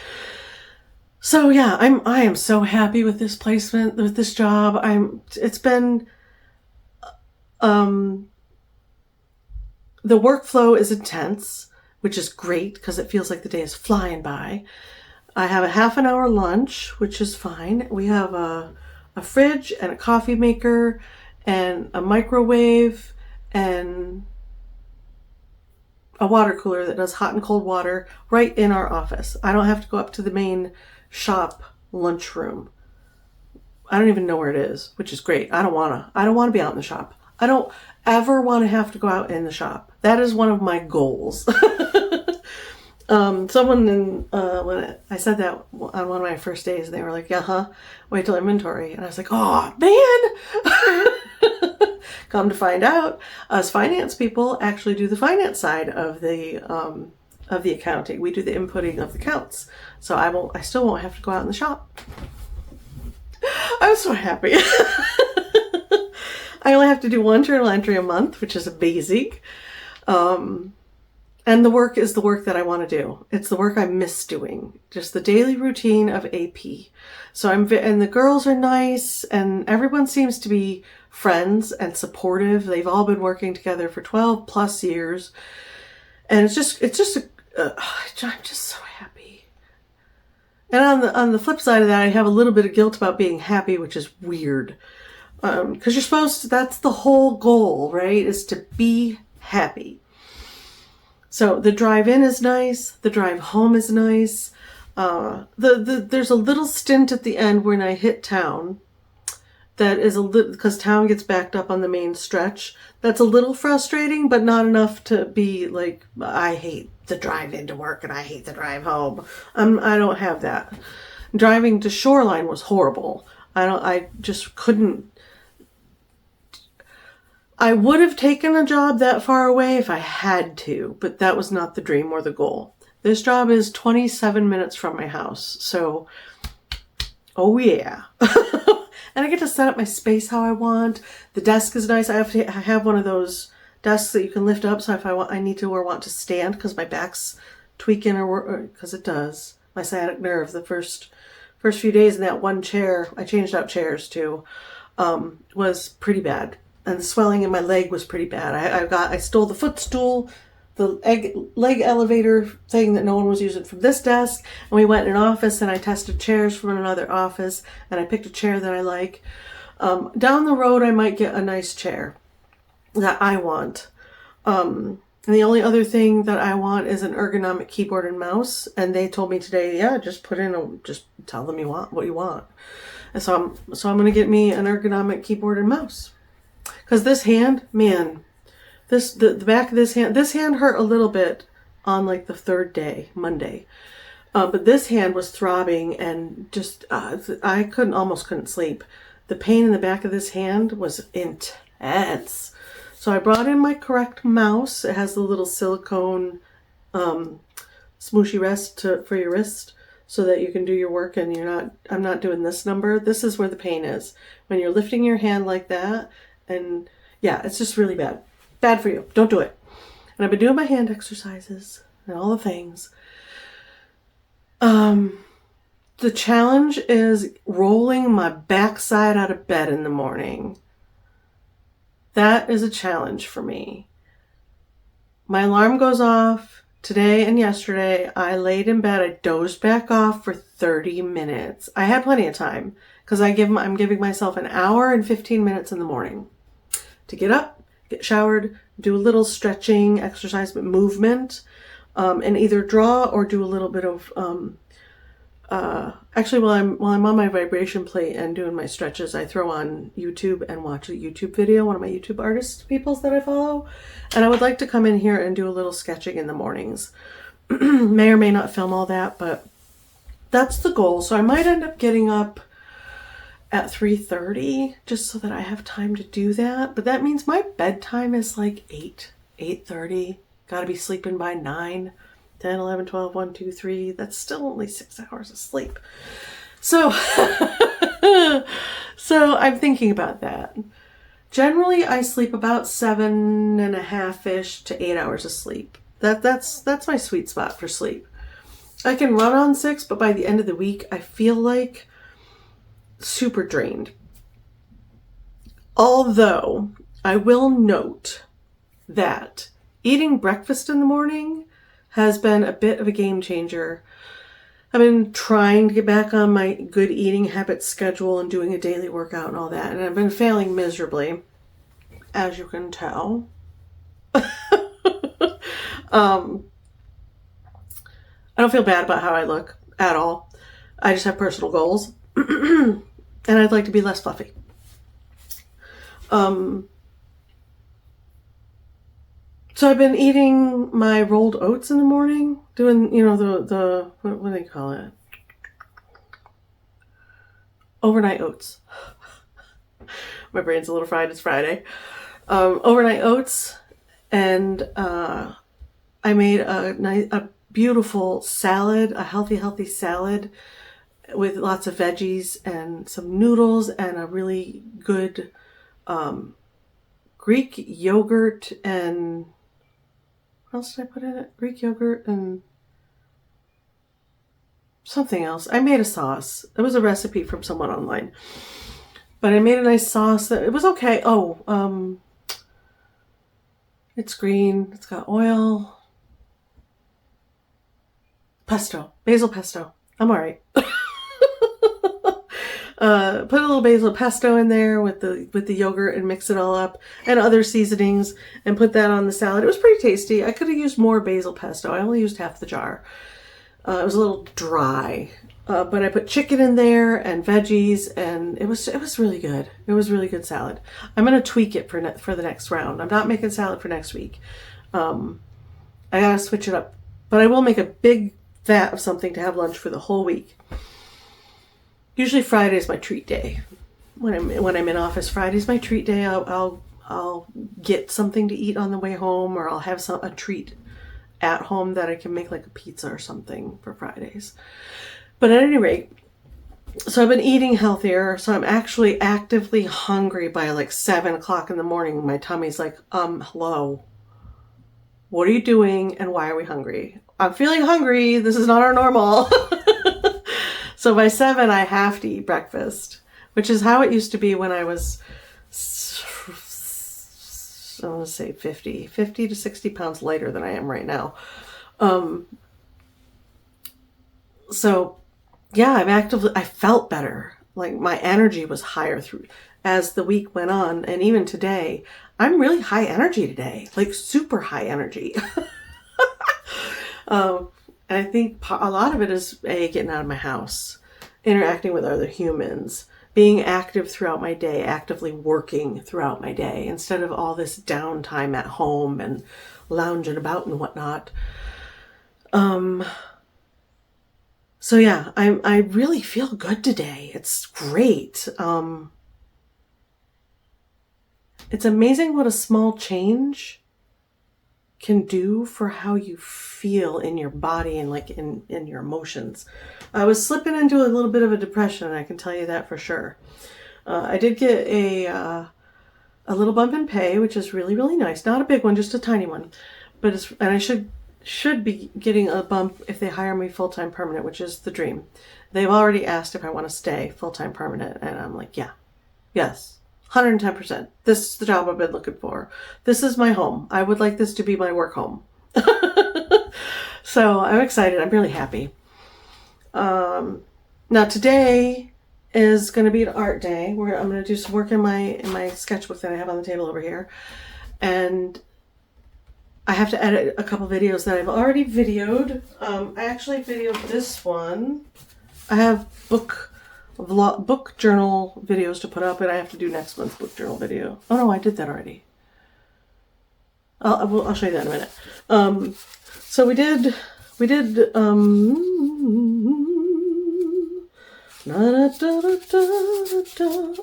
So yeah, I am so happy with this placement, with this job. It's been, the workflow is intense, which is great because it feels like the day is flying by. I have a half an hour lunch, which is fine. We have a fridge and a coffee maker and a microwave and a water cooler that does hot and cold water right in our office. I don't have to go up to the main shop lunchroom. I don't even know where it is, which is great. I don't want to be out in the shop. I don't ever want to have to go out in the shop. That is one of my goals. Someone when I said that on one of my first days, they were like, wait till inventory. And I was like, oh man. Come to find out, us finance people actually do the finance side of the accounting. We do the inputting of the accounts. So I still won't have to go out in the shop. I'm so happy. I only have to do one journal entry a month, which is amazing. And the work is the work that I want to do. It's the work I miss doing. Just the daily routine of AP. So and the girls are nice, and everyone seems to be friends and supportive. They've all been working together for 12 plus years. And I'm just so happy. And on the flip side of that, I have a little bit of guilt about being happy, which is weird. Because you're supposed to, that's the whole goal, right? Is to be happy. So the drive in is nice. The drive home is nice. There's a little stint at the end when I hit town that is a little, because town gets backed up on the main stretch. That's a little frustrating, but not enough to be like, I hate the drive into work and I hate the drive home. I don't have that. Driving to Shoreline was horrible. I just couldn't. I would have taken a job that far away if I had to, but that was not the dream or the goal. This job is 27 minutes from my house, so, oh yeah. And I get to set up my space how I want. The desk is nice. I have one of those desks that you can lift up, so if I need to or want to stand because my back's tweaking or because it does. My sciatic nerve, the first few days in that one chair, I changed out chairs too, was pretty bad. And the swelling in my leg was pretty bad. I stole the footstool, the leg elevator thing that no one was using from this desk, and we went in an office and I tested chairs from another office and I picked a chair that I like. Down the road I might get a nice chair that I want. And the only other thing that I want is an ergonomic keyboard and mouse, and they told me today, just tell them what you want. And so I'm going to get me an ergonomic keyboard and mouse. Because this hand, man, the back of this hand hurt a little bit on like the third day, Monday. But this hand was throbbing and just, I almost couldn't sleep. The pain in the back of this hand was intense. So I brought in my correct mouse. It has the little silicone smooshy rest for your wrist so that you can do your work and I'm not doing this number. This is where the pain is. When you're lifting your hand like that, and yeah, it's just really bad. Bad for you. Don't do it. And I've been doing my hand exercises and all the things. The challenge is rolling my backside out of bed in the morning. That is a challenge for me. My alarm goes off today and yesterday. I laid in bed. I dozed back off for 30 minutes. I had plenty of time because I'm giving myself an hour and 15 minutes in the morning to get up, get showered, do a little stretching, exercise, movement, and either draw or do a little bit of actually, while I'm on my vibration plate and doing my stretches, I throw on YouTube and watch a YouTube video, one of my YouTube artist peoples that I follow. And I would like to come in here and do a little sketching in the mornings. May or may not film all that, but that's the goal. So I might end up getting up at 3:30 just so that I have time to do that. But that means my bedtime is like 8:30. Got to be sleeping by 9. 10, 11, 12, 1, 2, 3. That's still only 6 hours of sleep. So, so I'm thinking about that. Generally, I sleep about 7.5-ish to 8 hours of sleep. That's my sweet spot for sleep. I can run on 6, but by the end of the week, I feel like super drained. Although, I will note that eating breakfast in the morning has been a bit of a game changer. I've been trying to get back on my good eating habits schedule and doing a daily workout and all that, and I've been failing miserably, as you can tell. I don't feel bad about how I look at all. I just have personal goals, and I'd like to be less fluffy. So I've been eating my rolled oats in the morning, doing, the what do they call it? Overnight oats. My brain's a little fried, it's Friday. Overnight oats, and I made a beautiful salad, a healthy salad with lots of veggies and some noodles and a really good Greek yogurt and... What else did I put in it? Greek yogurt and something else. I made a sauce. It was a recipe from someone online. But I made a nice sauce that it was okay. Oh, it's green. It's got oil. Pesto. Basil pesto. I'm all right. Put a little basil pesto in there with the yogurt and mix it all up and other seasonings and put that on the salad. It was pretty tasty. I could have used more basil pesto. I only used half the jar. It was a little dry, but I put chicken in there and veggies, and it was really good. It was really good salad. I'm gonna tweak it for the next round. I'm not making salad for next week. I gotta switch it up, but I will make a big vat of something to have lunch for the whole week. Usually Friday is my treat day. When I'm in office, Friday's my treat day. I'll get something to eat on the way home, or I'll have a treat at home that I can make, like a pizza or something for Fridays. But at any rate, so I've been eating healthier. So I'm actually actively hungry by like 7 o'clock in the morning. My tummy's like, hello. What are you doing and why are we hungry? I'm feeling hungry. This is not our normal. So by 7, I have to eat breakfast, which is how it used to be when I was, I want to say 50 to 60 pounds lighter than I am right now. So yeah, I felt better. Like my energy was higher as the week went on. And even today, I'm really high energy today, like super high energy. And I think a lot of it is getting out of my house, interacting with other humans, being active throughout my day, actively working throughout my day, instead of all this downtime at home and lounging about and whatnot. So yeah, I really feel good today. It's great. It's amazing what a small change can do for how you feel in your body and like in your emotions. I was slipping into a little bit of a depression, I can tell you that for sure. I did get a little bump in pay, which is really, really nice. Not a big one, just a tiny one. But and I should be getting a bump if they hire me full-time permanent, which is the dream. They've already asked if I want to stay full-time permanent, and I'm like, yeah, yes, 110%. This is the job I've been looking for. This is my home. I would like this to be my work home. So I'm excited. I'm really happy. Now today is going to be an art day where I'm going to do some work in my sketchbook that I have on the table over here. And I have to edit a couple videos that I've already videoed. I actually videoed this one. I have book journal videos to put up, and I have to do next month's book journal video. Oh no, I did that already. I'll show you that in a minute. So we did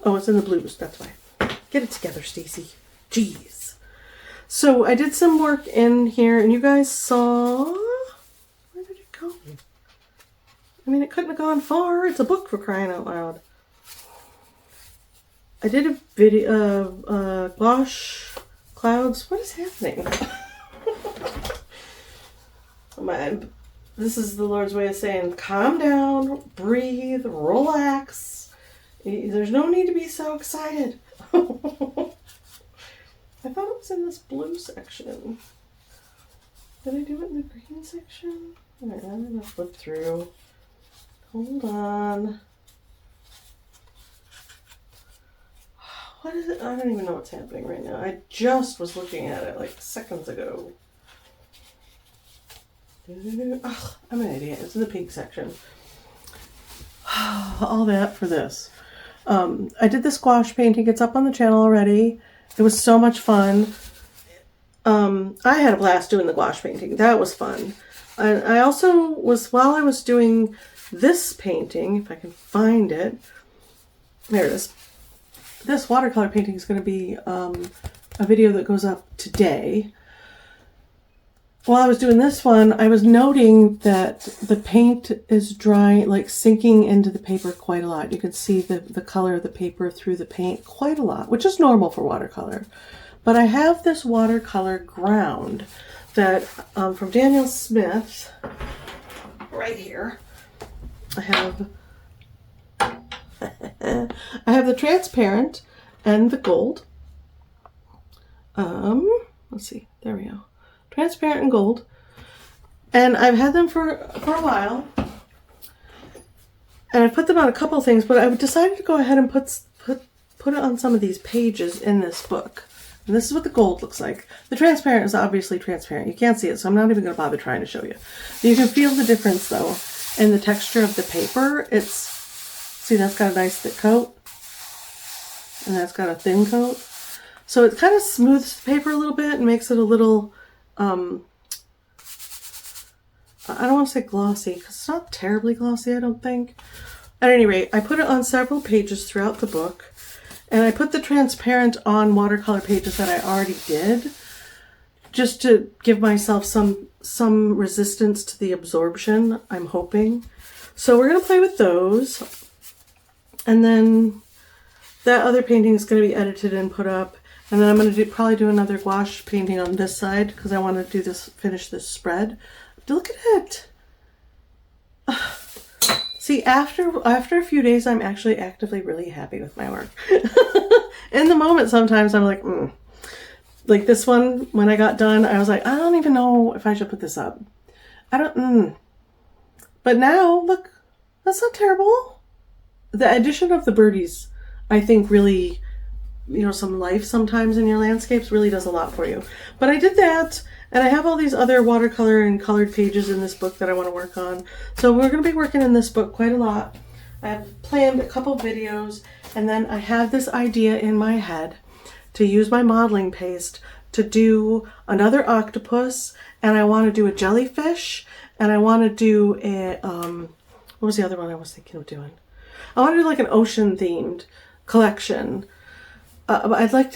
oh, it's in the blues, that's why. Get it together, Stacy. Jeez. So I did some work in here, and you guys saw, where did it go? I mean, it couldn't have gone far. It's a book, for crying out loud. I did a video, gouache clouds. What is happening? This is the Lord's way of saying, calm down, breathe, relax. There's no need to be so excited. I thought it was in this blue section. Did I do it in the green section? Alright, I'm gonna flip through. Hold on. What is it? I don't even know what's happening right now. I just was looking at it like seconds ago. Ugh, I'm an idiot. It's in the pink section. All that for this. I did the squash painting. It's up on the channel already. It was so much fun. I had a blast doing the gouache painting. That was fun. And I also was, while I was doing this painting, if I can find it, there it is. This watercolor painting is going to be a video that goes up today. While I was doing this one, I was noting that the paint is dry, like sinking into the paper quite a lot. You can see the color of the paper through the paint quite a lot, which is normal for watercolor. But I have this watercolor ground that from Daniel Smith, right here. I have I have the transparent and the gold. Let's see, there we go. Transparent and gold. And I've had them for a while. And I put them on a couple things, but I decided to go ahead and put it on some of these pages in this book. And this is what the gold looks like. The transparent is obviously transparent. You can't see it, so I'm not even going to bother trying to show you. You can feel the difference, though, in the texture of the paper. See, that's got a nice thick coat. And that's got a thin coat. So it kind of smooths the paper a little bit and makes it a little, I don't want to say glossy, because it's not terribly glossy, I don't think. At any rate, I put it on several pages throughout the book. And I put the transparent on watercolor pages that I already did, just to give myself some resistance to the absorption, I'm hoping. So we're going to play with those. And then that other painting is going to be edited and put up. And then I'm going to probably do another gouache painting on this side, because I want to finish this spread. Look at it. See, after a few days, I'm actually actively really happy with my work. In the moment, sometimes I'm like, Like this one, when I got done, I was like, I don't even know if I should put this up. But now, look, that's not terrible. The addition of the birdies, I think, really, some life sometimes in your landscapes really does a lot for you. But I did that. And I have all these other watercolor and colored pages in this book that I want to work on. So we're going to be working in this book quite a lot. I've planned a couple videos, and then I have this idea in my head to use my modeling paste to do another octopus, and I want to do a jellyfish, and I want to do What was the other one I was thinking of doing? I want to do like an ocean themed collection. I'd like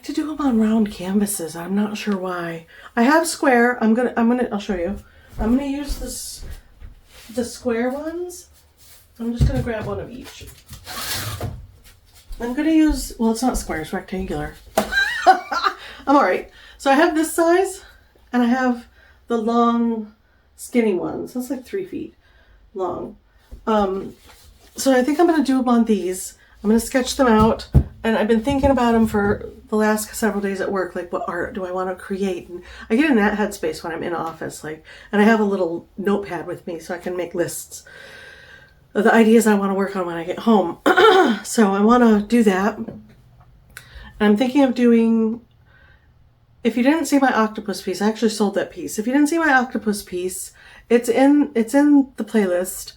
to do them on round canvases. I'm not sure why. I have square. I'll show you. I'm gonna use the square ones. I'm just gonna grab one of each. I'm gonna use, well, it's not square, it's rectangular. I'm all right. So I have this size, and I have the long, skinny ones. That's like 3 feet long. So I think I'm gonna do them on these. I'm gonna sketch them out. And I've been thinking about them for the last several days at work, like what art do I want to create? And I get in that headspace when I'm in office, and I have a little notepad with me so I can make lists of the ideas I want to work on when I get home. So I want to do that. And I'm thinking of doing, if you didn't see my octopus piece, I actually sold that piece. If you didn't see my octopus piece, it's in the playlist.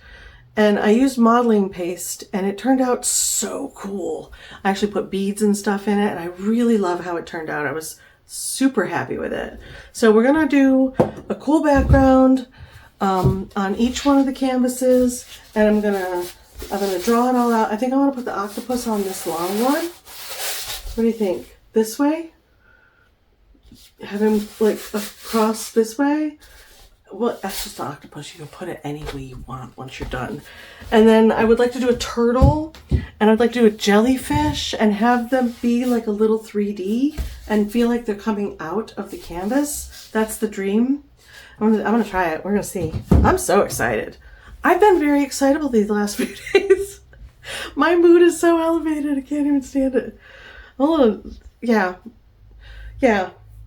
And I used modeling paste, and it turned out so cool. I actually put beads and stuff in it, and I really love how it turned out. I was super happy with it. So we're gonna do a cool background on each one of the canvases, and I'm gonna draw it all out. I think I want to put the octopus on this long one. What do you think? This way? Have him like across this way? Well, that's just an octopus. You can put it any way you want once you're done. And then I would like to do a turtle, and I'd like to do a jellyfish and have them be like a little 3D and feel like they're coming out of the canvas. That's the dream. I'm gonna try it. We're gonna see. I'm so excited. I've been very excitable these last few days. My mood is so elevated. I can't even stand it. Yeah.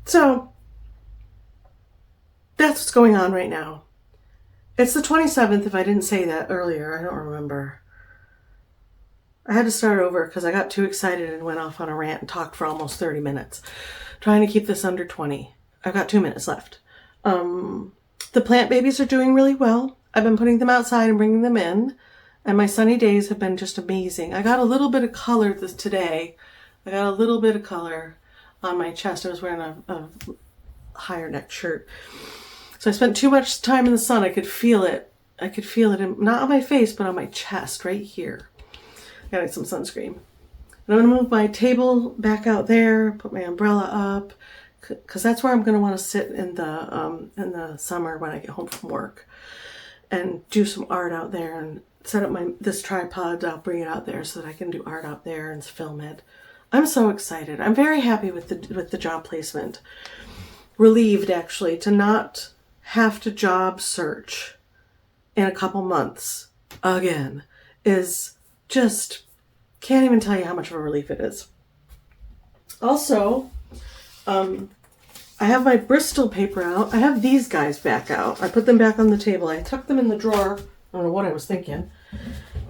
So that's what's going on right now. It's the 27th, if I didn't say that earlier. I don't remember. I had to start over because I got too excited and went off on a rant and talked for almost 30 minutes. Trying to keep this under 20. I've got 2 minutes left. The plant babies are doing really well. I've been putting them outside and bringing them in. And my sunny days have been just amazing. I got a little bit of color today. I got a little bit of color on my chest. I was wearing a higher neck shirt. So I spent too much time in the sun. I could feel it. Not on my face, but on my chest right here. Got some sunscreen. And I'm going to move my table back out there, put my umbrella up, because that's where I'm going to want to sit in the summer when I get home from work, and do some art out there and set up this tripod. I'll bring it out there so that I can do art out there and film it. I'm so excited. I'm very happy with the job placement. Relieved, actually, to not have to job search in a couple months again is just, can't even tell you how much of a relief it is. Also, I have my Bristol paper out. I have these guys back out. I put them back on the table. I tucked them in the drawer. I don't know what I was thinking.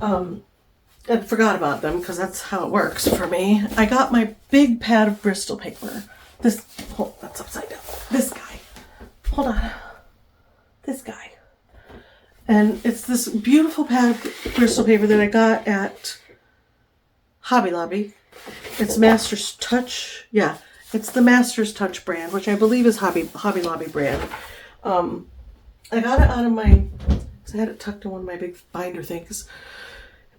I forgot about them because that's how it works for me. I got my big pad of Bristol paper. That's upside down. This guy. Hold on. This guy. And it's this beautiful pad of Bristol paper that I got at Hobby Lobby. It's Master's Touch. Yeah, it's the Master's Touch brand, which I believe is Hobby Lobby brand. I got it out of because I had it tucked in one of my big binder things.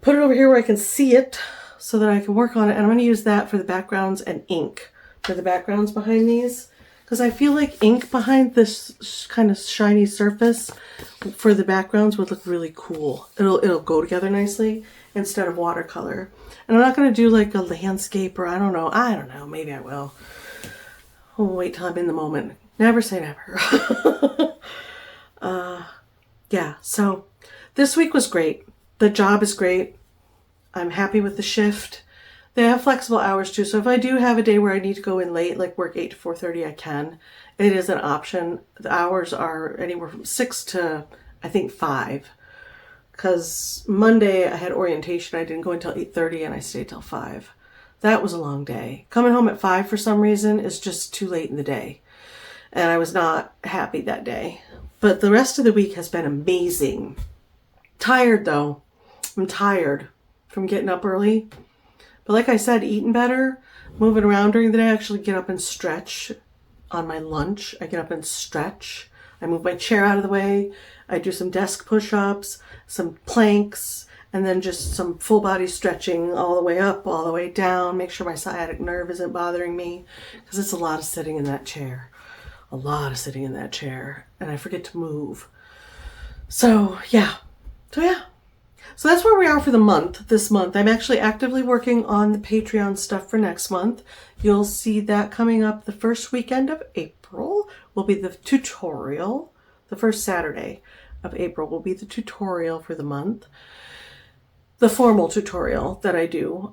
Put it over here where I can see it so that I can work on it. And I'm going to use that for the backgrounds and ink for the backgrounds behind these. Because I feel like ink behind this kind of shiny surface for the backgrounds would look really cool. It'll go together nicely instead of watercolor. And I'm not going to do like a landscape, or I don't know, maybe I will. I'll wait till I'm in the moment. Never say never. Yeah, so this week was great. The job is great. I'm happy with the shift. They have flexible hours too, so if I do have a day where I need to go in late, like work 8 to 4:30, I can. It is an option. The hours are anywhere from 6 to, I think, 5. Because Monday I had orientation. I didn't go until 8:30 and I stayed till 5. That was a long day. Coming home at 5 for some reason is just too late in the day. And I was not happy that day. But the rest of the week has been amazing. Tired though. I'm tired from getting up early. But like I said, eating better, moving around during the day. I actually get up and stretch on my lunch. I get up and stretch. I move my chair out of the way. I do some desk push-ups, some planks, and then just some full body stretching all the way up, all the way down. Make sure my sciatic nerve isn't bothering me, because it's a lot of sitting in that chair. A lot of sitting in that chair. And I forget to move. So yeah. So that's where we are for the month, this month. I'm actually actively working on the Patreon stuff for next month. You'll see that coming up the first weekend of April will be the tutorial. The first Saturday of April will be the tutorial for the month. The formal tutorial that I do.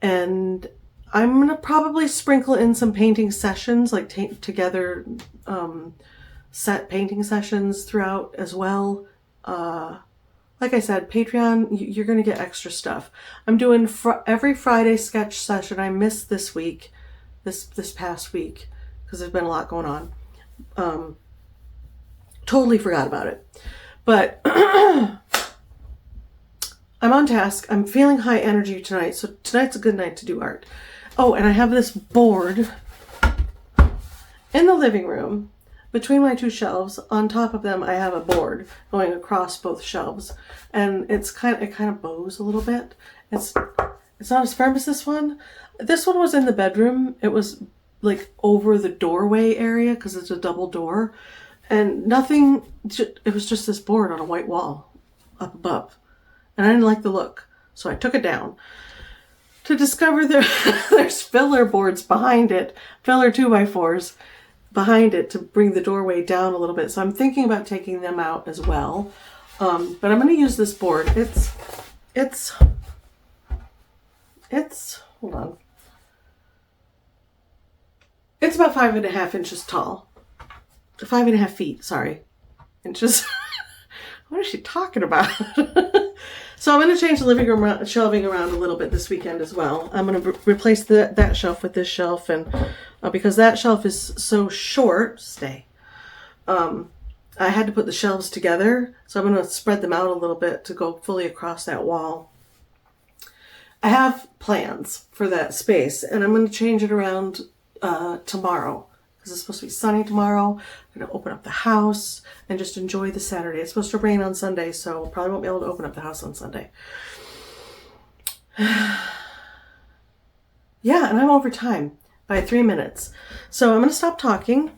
And I'm going to probably sprinkle in some painting sessions, like together set painting sessions throughout as well. Like I said, Patreon, you're going to get extra stuff. I'm doing every Friday sketch session. I missed this week, this past week, because there's been a lot going on. Totally forgot about it. But I'm on task. I'm feeling high energy tonight. So tonight's a good night to do art. Oh, and I have this board in the living room between my two shelves. On top of them, I have a board going across both shelves. And it kind of bows a little bit. It's not as firm as this one. This one was in the bedroom. It was like over the doorway area because it's a double door. And nothing, it was just this board on a white wall up above. And I didn't like the look. So I took it down to discover there's filler boards behind it, filler 2x4s behind it to bring the doorway down a little bit. So I'm thinking about taking them out as well. But I'm going to use this board. It's, hold on. It's about 5.5 inches tall. 5.5 feet, sorry. Inches. What is she talking about? So I'm going to change the living room shelving around a little bit this weekend as well. I'm going to replace that shelf with this shelf, and because that shelf is so short, I had to put the shelves together, so I'm going to spread them out a little bit to go fully across that wall. I have plans for that space, and I'm going to change it around tomorrow. It's supposed to be sunny tomorrow. I'm going to open up the house and just enjoy the Saturday. It's supposed to rain on Sunday, so probably won't be able to open up the house on Sunday. Yeah, and I'm over time by 3 minutes. So I'm going to stop talking,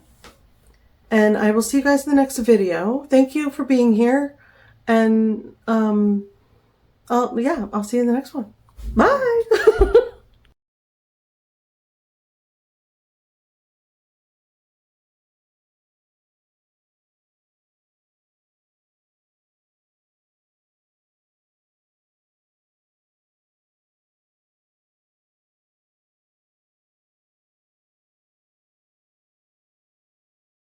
and I will see you guys in the next video. Thank you for being here, and I'll see you in the next one. Bye!